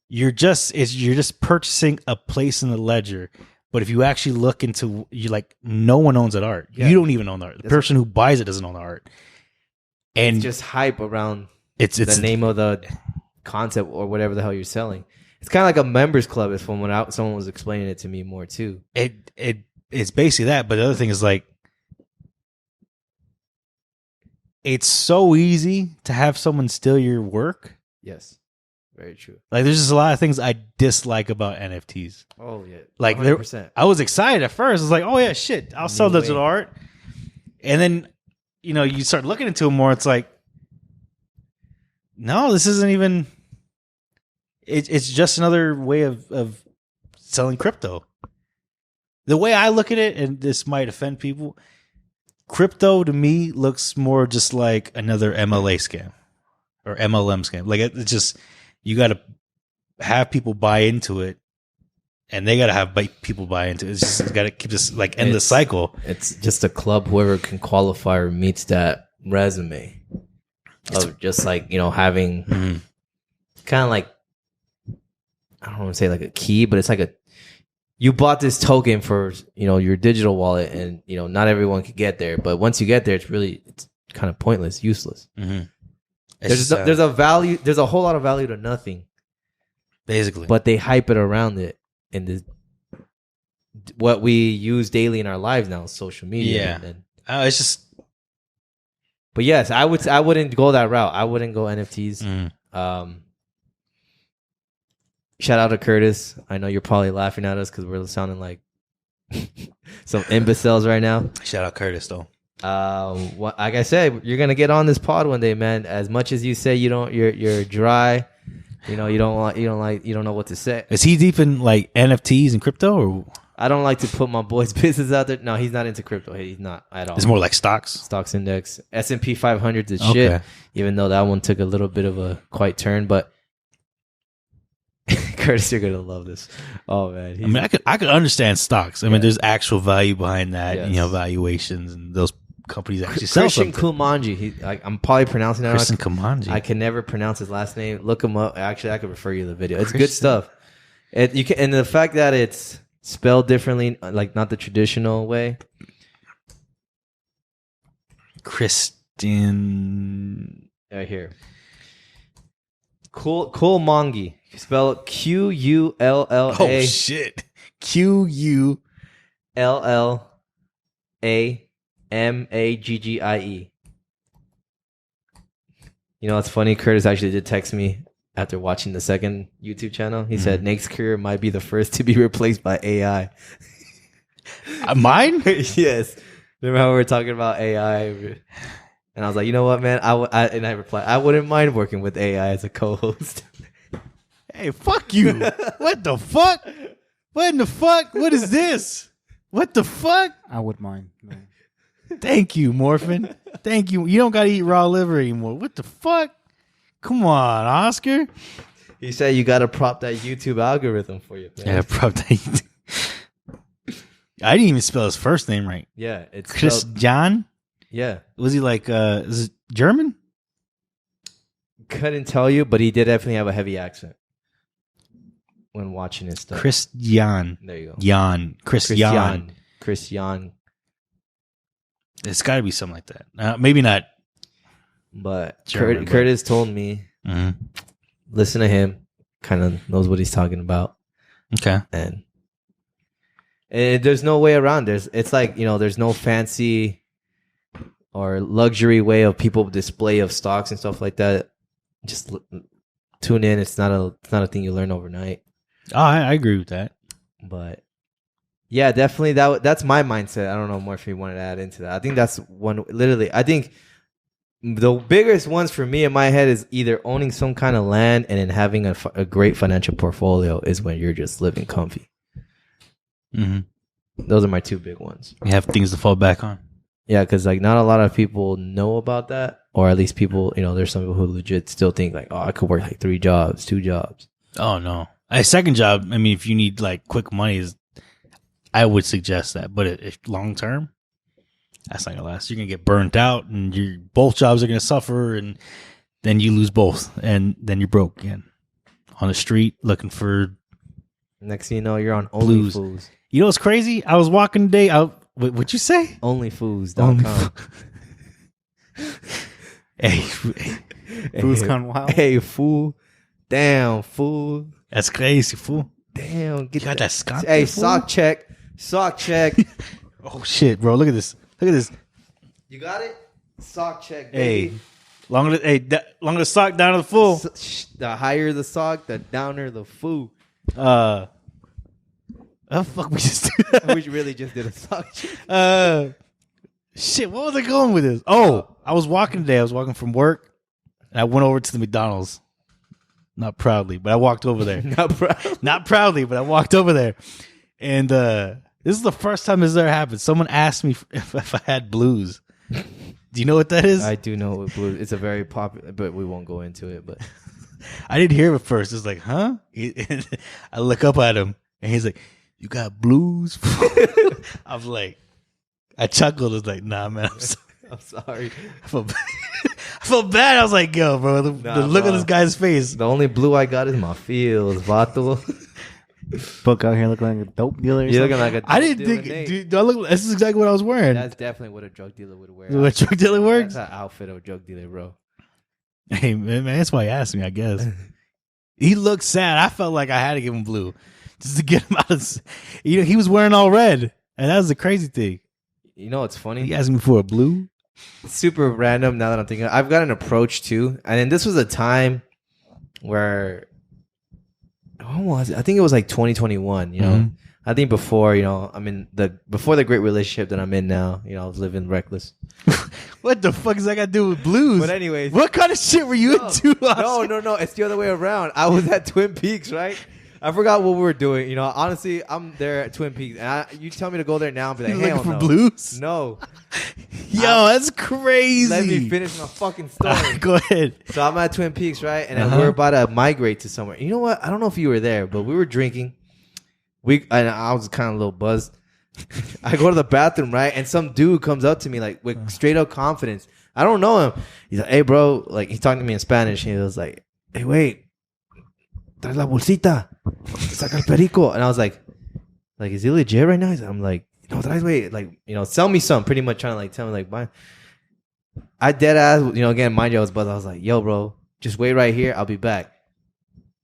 you're just purchasing a place in the ledger. But if you actually look into, no one owns that art. Yeah. You don't even own the art. The person who buys it doesn't own the art. And it's just hype around it's the name of the concept or whatever the hell you're selling. It's kind of like a members club. Is from when someone was explaining it to me more too. It's basically that. But the other thing is like, it's so easy to have someone steal your work. Yes. Very true. Like, there's just a lot of things I dislike about NFTs. Oh, yeah. Like, 100%. I was excited at first. I was like, oh, yeah, shit. I'll sell digital art. And then, you start looking into it more. It's like, no, this isn't even... It's just another way of selling crypto. The way I look at it, and this might offend people, crypto to me looks more just like another MLA scam or MLM scam. Like, it's just... You got to have people buy into it, and they got to have people buy into it. It's got to keep this like endless cycle. It's just a club. Whoever can qualify or meets that resume of just like having kind of like I don't want to say like a key, but it's like you bought this token for your digital wallet, and not everyone could get there. But once you get there, it's kind of pointless, useless. Mm-hmm. There's a value. There's a whole lot of value to nothing, basically. But they hype it around it in this what we use daily in our lives now, social media. Yeah, it's just. But yes, I wouldn't go that route. I wouldn't go NFTs. Shout out to Curtis. I know you're probably laughing at us because we're sounding like some imbeciles right now. Shout out Curtis though. Like I said, you're gonna get on this pod one day, man. As much as you say you're dry, you don't know what to say. Is he deep in like NFTs and crypto, or I don't like to put my boy's business out there. No, he's not into crypto. He's not at all. It's more like stocks index, S&P 500 is shit. Even though that one took a little bit of a quite turn, but Curtis, you're gonna love this. Oh man, I mean, I could understand stocks. I mean, Yeah. there's actual value behind that. Yes. You know, valuations and those companies actually sell Christian something. Kumanji. I'm probably pronouncing that Christian wrong. Kamanji. I can never pronounce his last name. Look him up. Actually, I could refer you to the video. It's good Christian. stuff. You can, and the fact that it's spelled differently, like not the traditional way. Christian. Right here. Kumanji. Spell it Qulla. Oh shit. QULLAMAGGIE. You know, it's funny. Curtis actually did text me after watching the second YouTube channel. He said Nate's career might be the first to be replaced by AI. Mine? Yes. Remember how we were talking about AI? And I was like, you know what, man? And I replied, I wouldn't mind working with AI as a co-host. Hey, fuck you. What the fuck? What in the fuck? What is this? What the fuck? I would mind. No. Thank you, Morfin. Thank you. You don't got to eat raw liver anymore. What the fuck? Come on, Oscar. He said you got to prop that YouTube algorithm for you, man. Yeah, probably. I didn't even spell his first name right. Yeah, it's Chris spelled- John? Yeah. Was he like, is it German? Couldn't tell you, but he did definitely have a heavy accent when watching his stuff. Chris Jan. There you go. Jan. Chris Jan. Chris Jan. It's got to be something like that. Maybe not. But German, Curtis told me, listen to him. Kind of knows what he's talking about. Okay. And there's no way around this. It's like, you know, there's no fancy or luxury way of people display of stocks and stuff like that. Just tune in. It's not a thing you learn overnight. Oh, I agree with that. But yeah, definitely that's my mindset. I don't know more if you wanted to add into that. I think that's one. Literally, I think the biggest ones for me in my head is either owning some kind of land and then having a great financial portfolio is when you're just living comfy. Mm-hmm. Those are my two big ones. You have things to fall back on. Yeah, because like not a lot of people know about that, or at least people, you know, there's some people who legit still think like, oh, I could work like 3 jobs, 2 jobs. Oh no, a second job. I mean, if you need like quick money, I would suggest that. But if long term, that's not gonna last. You're gonna get burnt out, and both jobs are gonna suffer, and then you lose both, and then you're broke again on the street looking for. Next thing you know, you're on Blues. OnlyFoods. You know what's crazy? I was walking today. What'd you say? OnlyFoods.com. Hey, Food's gone wild. Hey, fool. Damn, fool. that's crazy, fool. Damn. You got that Scott? Hey, fool? sock check. Sock check. Oh shit, bro! Look at this. Look at this. You got it? Sock check, Hey, baby. longer the sock down to the full. The higher the sock, the downer the fool. Oh fuck, we just do that. We really just did a sock check. Shit, what was I going with this? Oh, I was walking today. I was walking from work, and I went over to the McDonald's. Not proudly, but I walked over there. Not proudly, but I walked over there. And this is the first time this has ever happened. Someone asked me if I had blues. Do you know what that is? I do know what blue. It's a very popular, but we won't go into it. But I didn't hear it at first. It's like, huh? I look up at him, and he's like, "You got blues?" I was like, I chuckled. I was like, "Nah, man, I'm sorry. I felt bad. I was like, yo, bro, the look bro. on this guy's face. The only blue I got is my feels, vato. Book out here looking like a dope dealer. Or You're something. looking like a I drug didn't dealer, think, Nate. dude, do I look, this is exactly what I was wearing. That's definitely what a drug dealer would wear. What drug dealer works? That's an outfit of a drug dealer, bro. Hey, man, that's why he asked me, I guess. He looked sad. I felt like I had to give him blue just to get him out of, he was wearing all red. And that was the crazy thing. You know what's funny? He asked me for a blue. Super random now that I'm thinking. I've got an approach too. And then this was a time where, when was it? I think it was like 2021, you know. Mhm. I think before, you know, before the great relationship that I'm in now, you know, I was living reckless. What the fuck does that got to do with blues? But anyways. What kind of shit were you into? No. It's the other way around. I was at Twin Peaks, right? I forgot what we were doing. You know, honestly, I'm there at Twin Peaks, and you tell me to go there now and be like, You hell looking no. for blues? No. Yo, that's crazy. Let me finish my fucking story. Go ahead. So I'm at Twin Peaks, right? And then we're about to migrate to somewhere. You know what? I don't know if you were there, but we were drinking. And I was kind of a little buzzed. I go to the bathroom, right? And some dude comes up to me like with straight up confidence. I don't know him. He's like, hey, bro. Like, he's talking to me in Spanish. He was like, hey, wait. Trae la bolsita. Saca el perico. And I was like, is he legit right now? I'm like, no, traes, wait. Like, you know, sell me some. Pretty much trying to like tell me like, bye. I dead ass, you know, again, mind you, I was buzzed. I was like, yo, bro, just wait right here. I'll be back.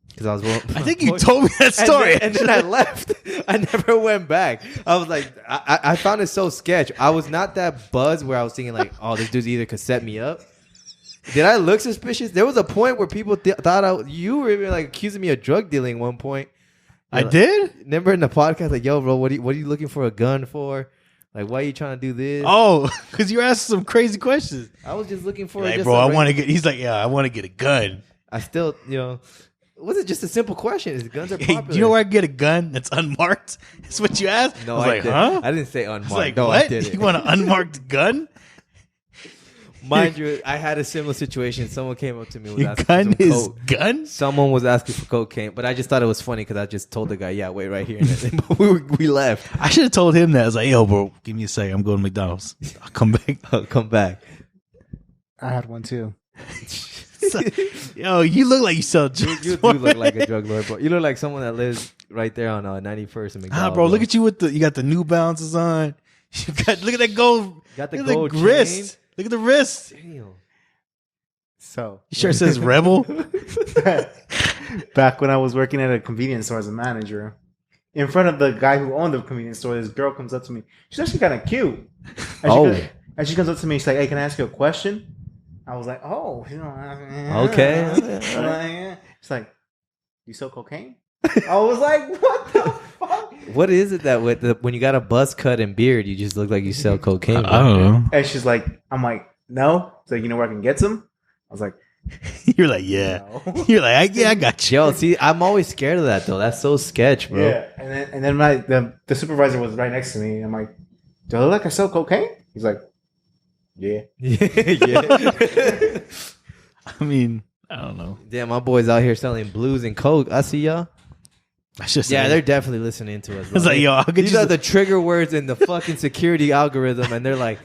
Because I was I think you told me that story. And then I left. I never went back. I was like, I found it so sketch. I was not that buzzed where I was thinking like, oh, this dude's either could set me up. Did I look suspicious? There was a point where people thought you were even like accusing me of drug dealing at one point. I did? Remember in the podcast, like, yo, bro, what are you looking for a gun for? Like, why are you trying to do this? Oh, because you were asking some crazy questions. I was just looking for like, just bro, I want to get. He's like, yeah, I want to get a gun. I still, you know, was it just a simple question? Is guns are popular? Hey, you know where I can get a gun that's unmarked? That's what you asked? No, I was like, didn't. huh? I didn't say unmarked. I was like, no, what? I didn't. You want an unmarked gun? Mind you, I had a similar situation. Someone came up to me with Your asking gun for some is coke. gun? Someone was asking for cocaine, but I just thought it was funny because I just told the guy, yeah, wait right here. And then we left. I should have told him that. I was like, yo, bro, give me a second. I'm going to McDonald's. I'll come back. I'll come back. I had one too. Yo, you look like you sell drugs. You do look like a drug lord, bro. You look like someone that lives right there on 91st and McDonald's. Bro, look at you with you got the New Balances on. You got, look at that gold. Got the look at gold the wrist. Look at the wrist. Damn. So Your shirt says Rebel. back when I was working at a convenience store as a manager, in front of the guy who owned the convenience store, this girl comes up to me. She's actually kind of cute. And she comes up to me. She's like, "Hey, can I ask you a question?" I was like, "Oh, you know, okay." She's like, "You sell cocaine?" I was like, "What the fuck?" What is it that when you got a buzz cut and beard, you just look like you sell cocaine? I don't know. And she's like, "I'm like, no." It's like, "You know where I can get some?" I was like, You're like, yeah. no. You're like, yeah, I got you. Yo, see, I'm always scared of that though. That's so sketch, bro. Yeah, and then the supervisor was right next to me. I'm like, "Do I look like I sell cocaine?" He's like, "Yeah." Yeah. I mean, I don't know. Damn, my boys out here selling blues and coke. I see y'all. I should say, Yeah, they're definitely listening to us. Bro. It's like, yo, I'll get These you are some- the trigger words in the fucking security algorithm, and they're like,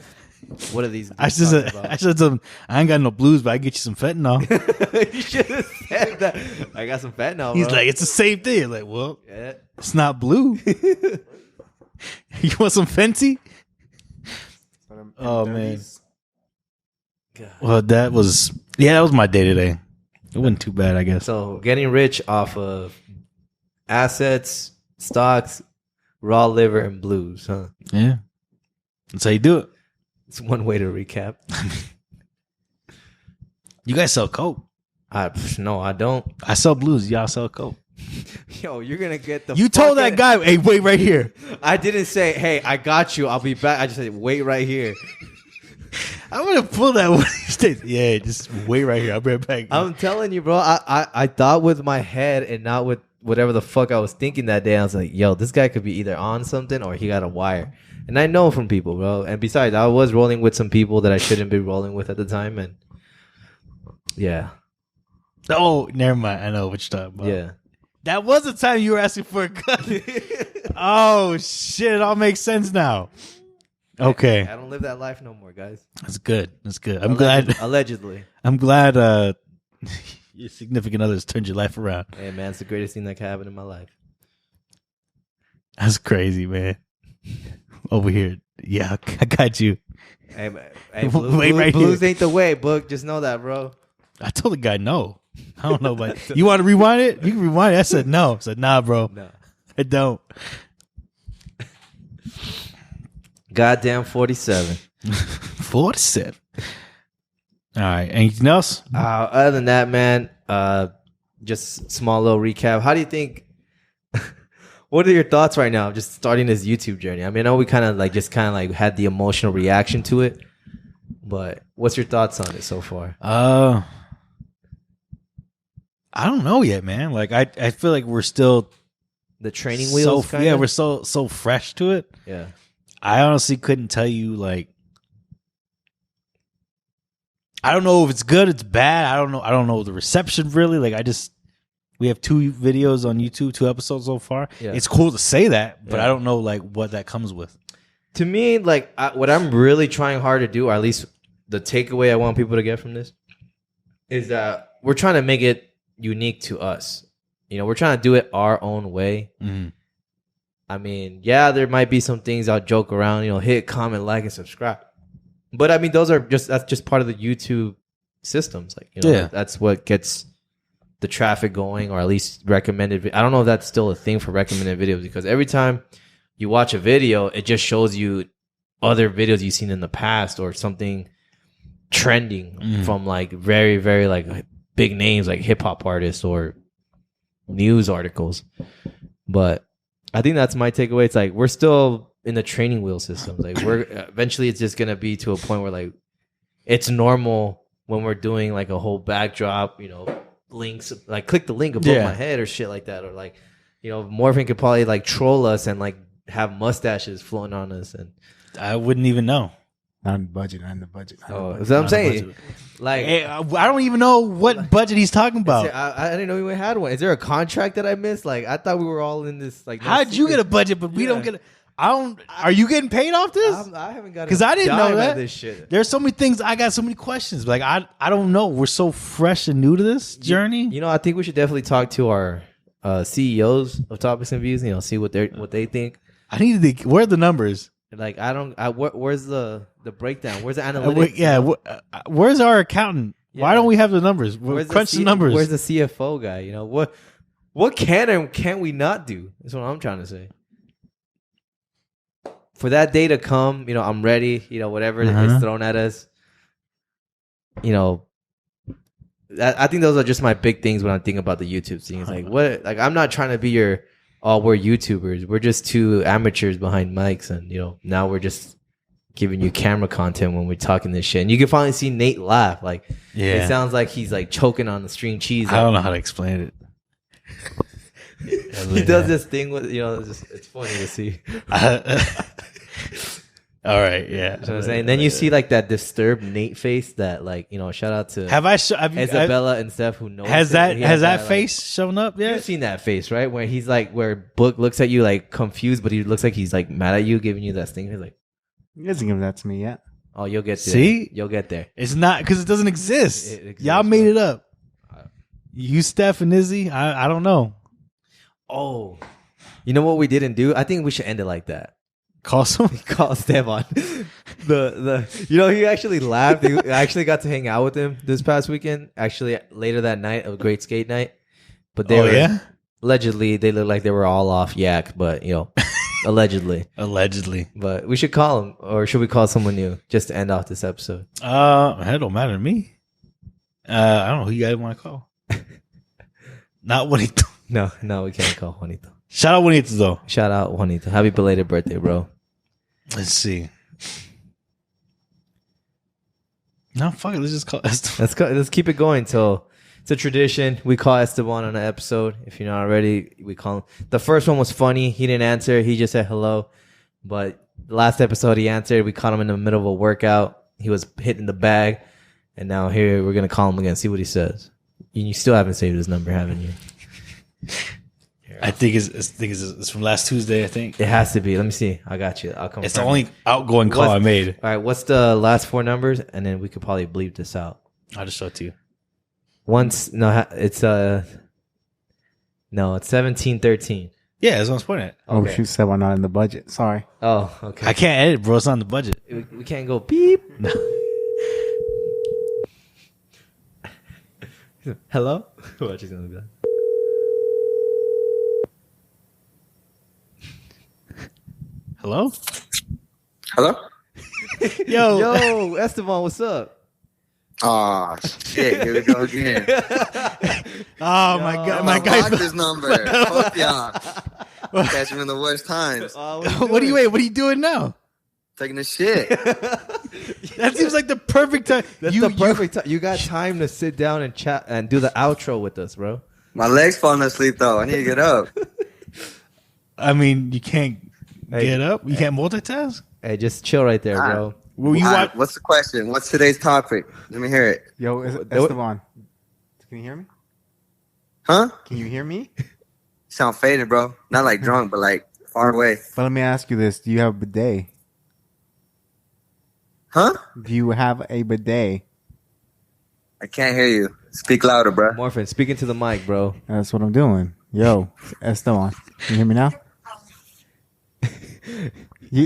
"What are these?" I should have told him, I ain't got no blues, but I get you some fentanyl. You should have said that. I got some fentanyl. He's bro. like, it's the same thing. I'm like, well, Yeah. it's not blue. You want some Fenty? Oh, man. God. Well, that was my day today. It wasn't too bad, I guess. So getting rich off of assets, stocks, raw liver, and blues, huh? Yeah. That's how you do it. It's one way to recap. You guys sell coke. No, I don't. I sell blues. Y'all sell coke. Yo, you're gonna get the. You told that guy, hey, wait right here. I didn't say, "Hey, I got you. I'll be back." I just said, "Wait right here." I'm gonna pull that one. Yeah, just wait right here. I'll be right back. I'm telling you, bro. I thought with my head and not with whatever the fuck I was thinking that day. I was like, "Yo, this guy could be either on something or he got a wire." And I know from people, bro. And besides, I was rolling with some people that I shouldn't be rolling with at the time, and yeah, Oh, never mind. I know what you're talking about. yeah. That was the time you were asking for a gun. Oh, shit. It all makes sense now. Okay. I don't live that life no more, guys. That's good. That's good. I'm glad. Allegedly. I'm glad your significant others turned your life around. Hey, man, it's the greatest thing that can happen in my life. That's crazy, man. Over here. Yeah, I got you. Hey, man. Wait Hey, blues, right blues here. ain't the way, book. Just know that, bro. I told the guy no. I don't know, but you want to rewind it? You can rewind it. I said no. I said, nah, bro. No. I don't. Goddamn 47. 47. All right. Anything else? Other than that, man, just small little recap. How do you think? What are your thoughts right now? Just starting this YouTube journey. I mean, I know we kind of had the emotional reaction to it, but what's your thoughts on it so far? I don't know yet, man. Like I feel like we're still the training wheels. Yeah, we're so fresh to it. Yeah, I honestly couldn't tell you like. I don't know if it's good, it's bad. I don't know the reception really. Like we have 2 videos on YouTube, 2 episodes so far. Yeah. It's cool to say that, but I don't know like what that comes with. To me, like what I'm really trying hard to do, or at least the takeaway I want people to get from this, is that we're trying to make it unique to us. You know, we're trying to do it our own way. Mm-hmm. I mean, yeah, there might be some things I'll joke around, you know, hit, comment, like, and subscribe. But I mean, that's just part of the YouTube systems. Like, you know, that's what gets the traffic going, or at least recommended. I don't know if that's still a thing for recommended videos, because every time you watch a video, it just shows you other videos you've seen in the past, or something trending from like very, very like big names like hip hop artists or news articles. But I think that's my takeaway. It's like we're still in the training wheel systems. Like we're eventually it's just gonna be to a point where like it's normal when we're doing like a whole backdrop, you know, links, like click the link above my head or shit like that, or like, you know, Morfin could probably like troll us and like have mustaches floating on us, and I wouldn't even know. Not in the budget. That's what I'm saying. Like, hey, I don't even know what budget he's talking about. I didn't know we had one. Is there a contract that I missed? Like, I thought we were all in this. Like, how'd you get a budget, but we don't get? Are you getting paid off this? I haven't got, because I didn't know that. This shit. There's so many things. I got so many questions. Like I don't know. We're so fresh and new to this journey. You know, I think we should definitely talk to our CEOs of Topics and Views. You know, see what they think. I need to think. Where are the numbers? Like where's the breakdown? Where's the analytics? Where's our accountant? Yeah. Why don't we have the numbers? Crunch the numbers. Where's the CFO guy? You know what can and can we not do? That's what I'm trying to say. For that day to come, you know, I'm ready. You know, whatever is thrown at us. You know, I think those are just my big things when I'm thinking about the YouTube thing. It's like what? Like I'm not trying to be your. Oh, we're YouTubers. We're just 2 amateurs behind mics, and you know, now we're just giving you camera content when we're talking this shit. And you can finally see Nate laugh. Like, it sounds like he's like choking on the string cheese. I don't know how to explain it. He does this thing with, you know, it's funny to see. All right, yeah. You know what I'm saying? Then you see like that disturbed Nate face that, like, you know, shout out to Isabella and Steph who knows. Has that face shown up yet? You've seen that face, right? Where he's like, where Book looks at you like confused, but he looks like he's like mad at you, giving you that sting. He's like, he hasn't given that to me yet. Oh, you'll get there. See? You'll get there. It's not because it doesn't exist. It exists. Y'all made it up. You, Steph, and Izzy, I don't know. Oh, you know what we didn't do? I think we should end it like that. Call Stefan. You know, he actually laughed. I actually got to hang out with him this past weekend. Actually, later that night, a great skate night. But allegedly, they looked like they were all off yak. But you know, allegedly. But we should call him, or should we call someone new just to end off this episode? It don't matter to me. I don't know who you guys want to call. Not Juanito. No, we can't call Juanito. Shout out Juanito though. Shout out Juanito. Happy belated birthday, bro. Let's see. No, fuck it. Let's just call Esteban. Let's keep it going till it's a tradition. We call Esteban on an episode. If you're not already, we call him. The first one was funny. He didn't answer. He just said hello. But the last episode he answered. We caught him in the middle of a workout. He was hitting the bag. And now here we're going to call him again. See what he says. You still haven't saved his number, haven't you? I think it's from last Tuesday, I think. It has to be. Let me see. I got you. I'll come. It's the only outgoing call I made. All right. What's the last 4 numbers? And then we could probably bleep this out. I'll just show it to you. It's 1713. Yeah, that's what I was pointing at. Okay. Oh, shoot, said we're not in the budget. Sorry. Oh, okay. I can't edit, bro. It's not in the budget. We can't go beep. No. Hello? What she's gonna be like? Hello? Yo, Esteban, what's up? Oh shit! Here we go again. Oh my god, my guy. Block this number. Fuck y'all. Catch me in the worst times. What are you doing now? Taking a shit. That seems like the perfect time. That's the perfect time. You got time to sit down and chat and do the outro with us, bro. My legs falling asleep though. I need to get up. I mean, you can't Hey, get up. You can't multitask. Hey, just chill right there, bro. Well, you All watch. right, what's the question? What's today's topic? Let me hear it. Yo, Esteban, can you hear me? Huh? Can you hear me? Sound faded, bro. Not like drunk, but like far away. But let me ask you this: do you have a bidet? Huh? Do you have a bidet? I can't hear you. Speak louder, bro. Morfin, speaking to the mic, bro. That's what I'm doing. Yo, Esteban, can you hear me now?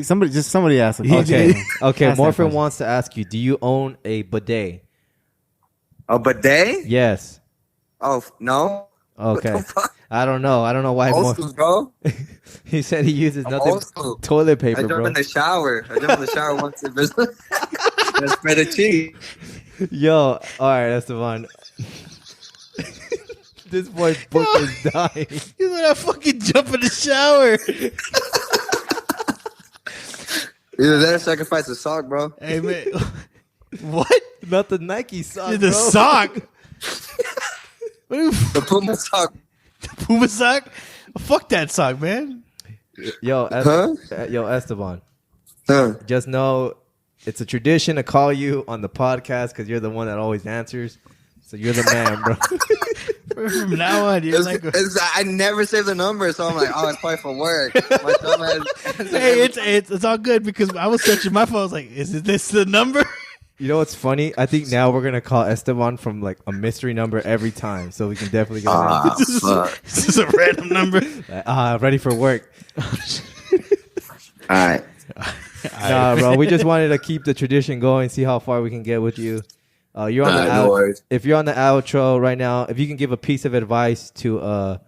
Somebody asked. Okay, okay. Ask that Morfin question. wants to ask you: do you own a bidet? A bidet? Yes. Oh, no. Okay. What the fuck? I don't know. I don't know why. Old school, bro. He said he uses I'm nothing old school. toilet I paper, jump bro. in the shower. Once in business. Let's spread a cheese. Yo, all right, Esteban. This boy's book is dying. You let I fucking jump in the shower. Either that or sacrifice a sock, bro. Hey man, what? Not the Nike sock, The bro. sock? What are you, The Puma sock. Puma sock? Fuck that sock, man. Yo, Huh? Yo, Esteban. Huh. Just know it's a tradition to call you on the podcast because you're the one that always answers. So you're the man, bro. From now on, you're like, I never save the number, so I'm like, oh, it's probably for work. My thumb has, hey, it's all good because I was searching my phone. I was like, is this the number? You know what's funny? I think now we're gonna call Esteban from like a mystery number every time, so we can definitely get Ah, This is, fuck. this is a random number. ready for work. All right. Nah, bro. We just wanted to keep the tradition going, see how far we can get with you. You're on the No worries. if you're on the outro right now, if you can give a piece of advice to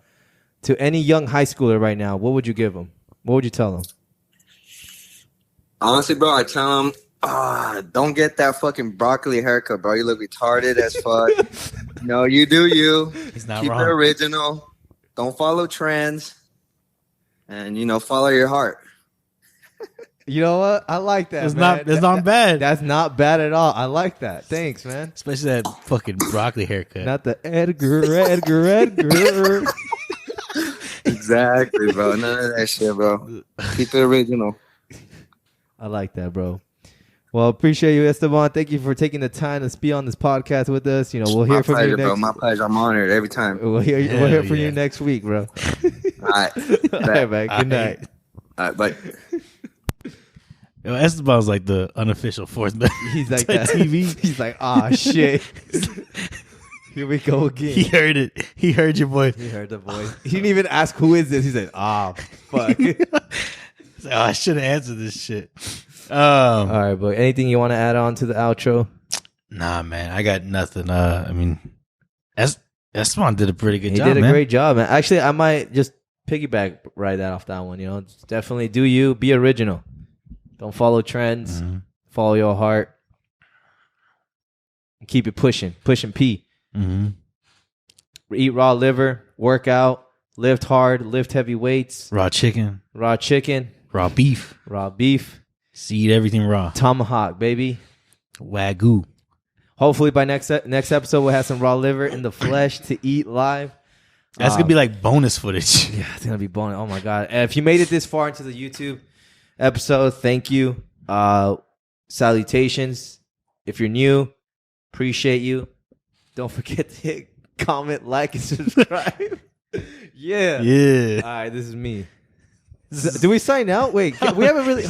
any young high schooler right now, what would you give them? What would you tell them? Honestly, bro, I tell him, don't get that fucking broccoli haircut, bro. You look retarded as fuck. No, you do you. He's not Keep wrong. it original. Don't follow trends. And, follow your heart. You know what? I like that. It's man. not bad. That's not bad at all. I like that. Thanks, man. Especially that fucking broccoli haircut. Not the Edgar. Exactly, bro. None of that shit, bro. Keep it original. I like that, bro. Well, appreciate you, Esteban. Thank you for taking the time to be on this podcast with us. We'll hear My from pleasure, you next. bro. My pleasure. I'm honored every time. We'll hear Hell from yeah. you next week, bro. All right. All right, man. Good night. All right, bye. Yo, Esteban's like the unofficial fourth member. He's like to that. TV. He's like, shit. Here we go again. He heard it. He heard your voice. He heard the voice. He didn't even ask who is this. He said, fuck. He's like, I should have answered this shit. All right, but anything you want to add on to the outro? Nah, man, I got nothing. I mean, Esteban did a pretty good He job. did a man. great job, man. Actually, I might just piggyback right off that one. Just definitely do you. Be original. Don't follow trends. Mm-hmm. Follow your heart. And keep it pushing. Pushing P. Mm-hmm. Eat raw liver. Work out. Lift hard. Lift heavy weights. Raw chicken, Raw chicken. raw beef, Raw beef. eat everything raw. Tomahawk, baby. Wagyu. Hopefully by next episode we'll have some raw liver in the flesh to eat live. That's gonna be like bonus footage. Yeah, it's gonna be bonus. Oh my god! And if you made it this far into the YouTube episode, thank you. Salutations. If you're new, appreciate you. Don't forget to hit comment, like, and subscribe. Yeah. Yeah. All right, this is me. Do we sign out? Wait, we haven't really.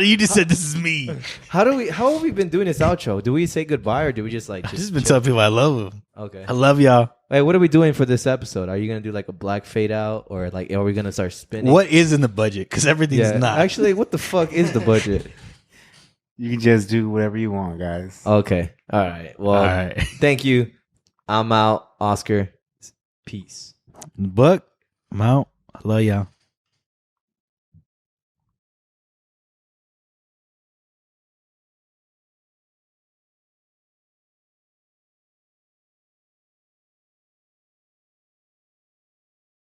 You just said this is me. How have we been doing this outro? Do we say goodbye or do we just like I've just been telling people I love them. Okay. I love y'all. Hey, what are we doing for this episode? Are you gonna do like a black fade out or like are we gonna start spinning? What is in the budget? Because everything's not. Actually, what the fuck is the budget? You can just do whatever you want, guys. Okay. All right. Well, All right. thank you. I'm out. Oscar. Peace. Buck, I'm out. I love y'all.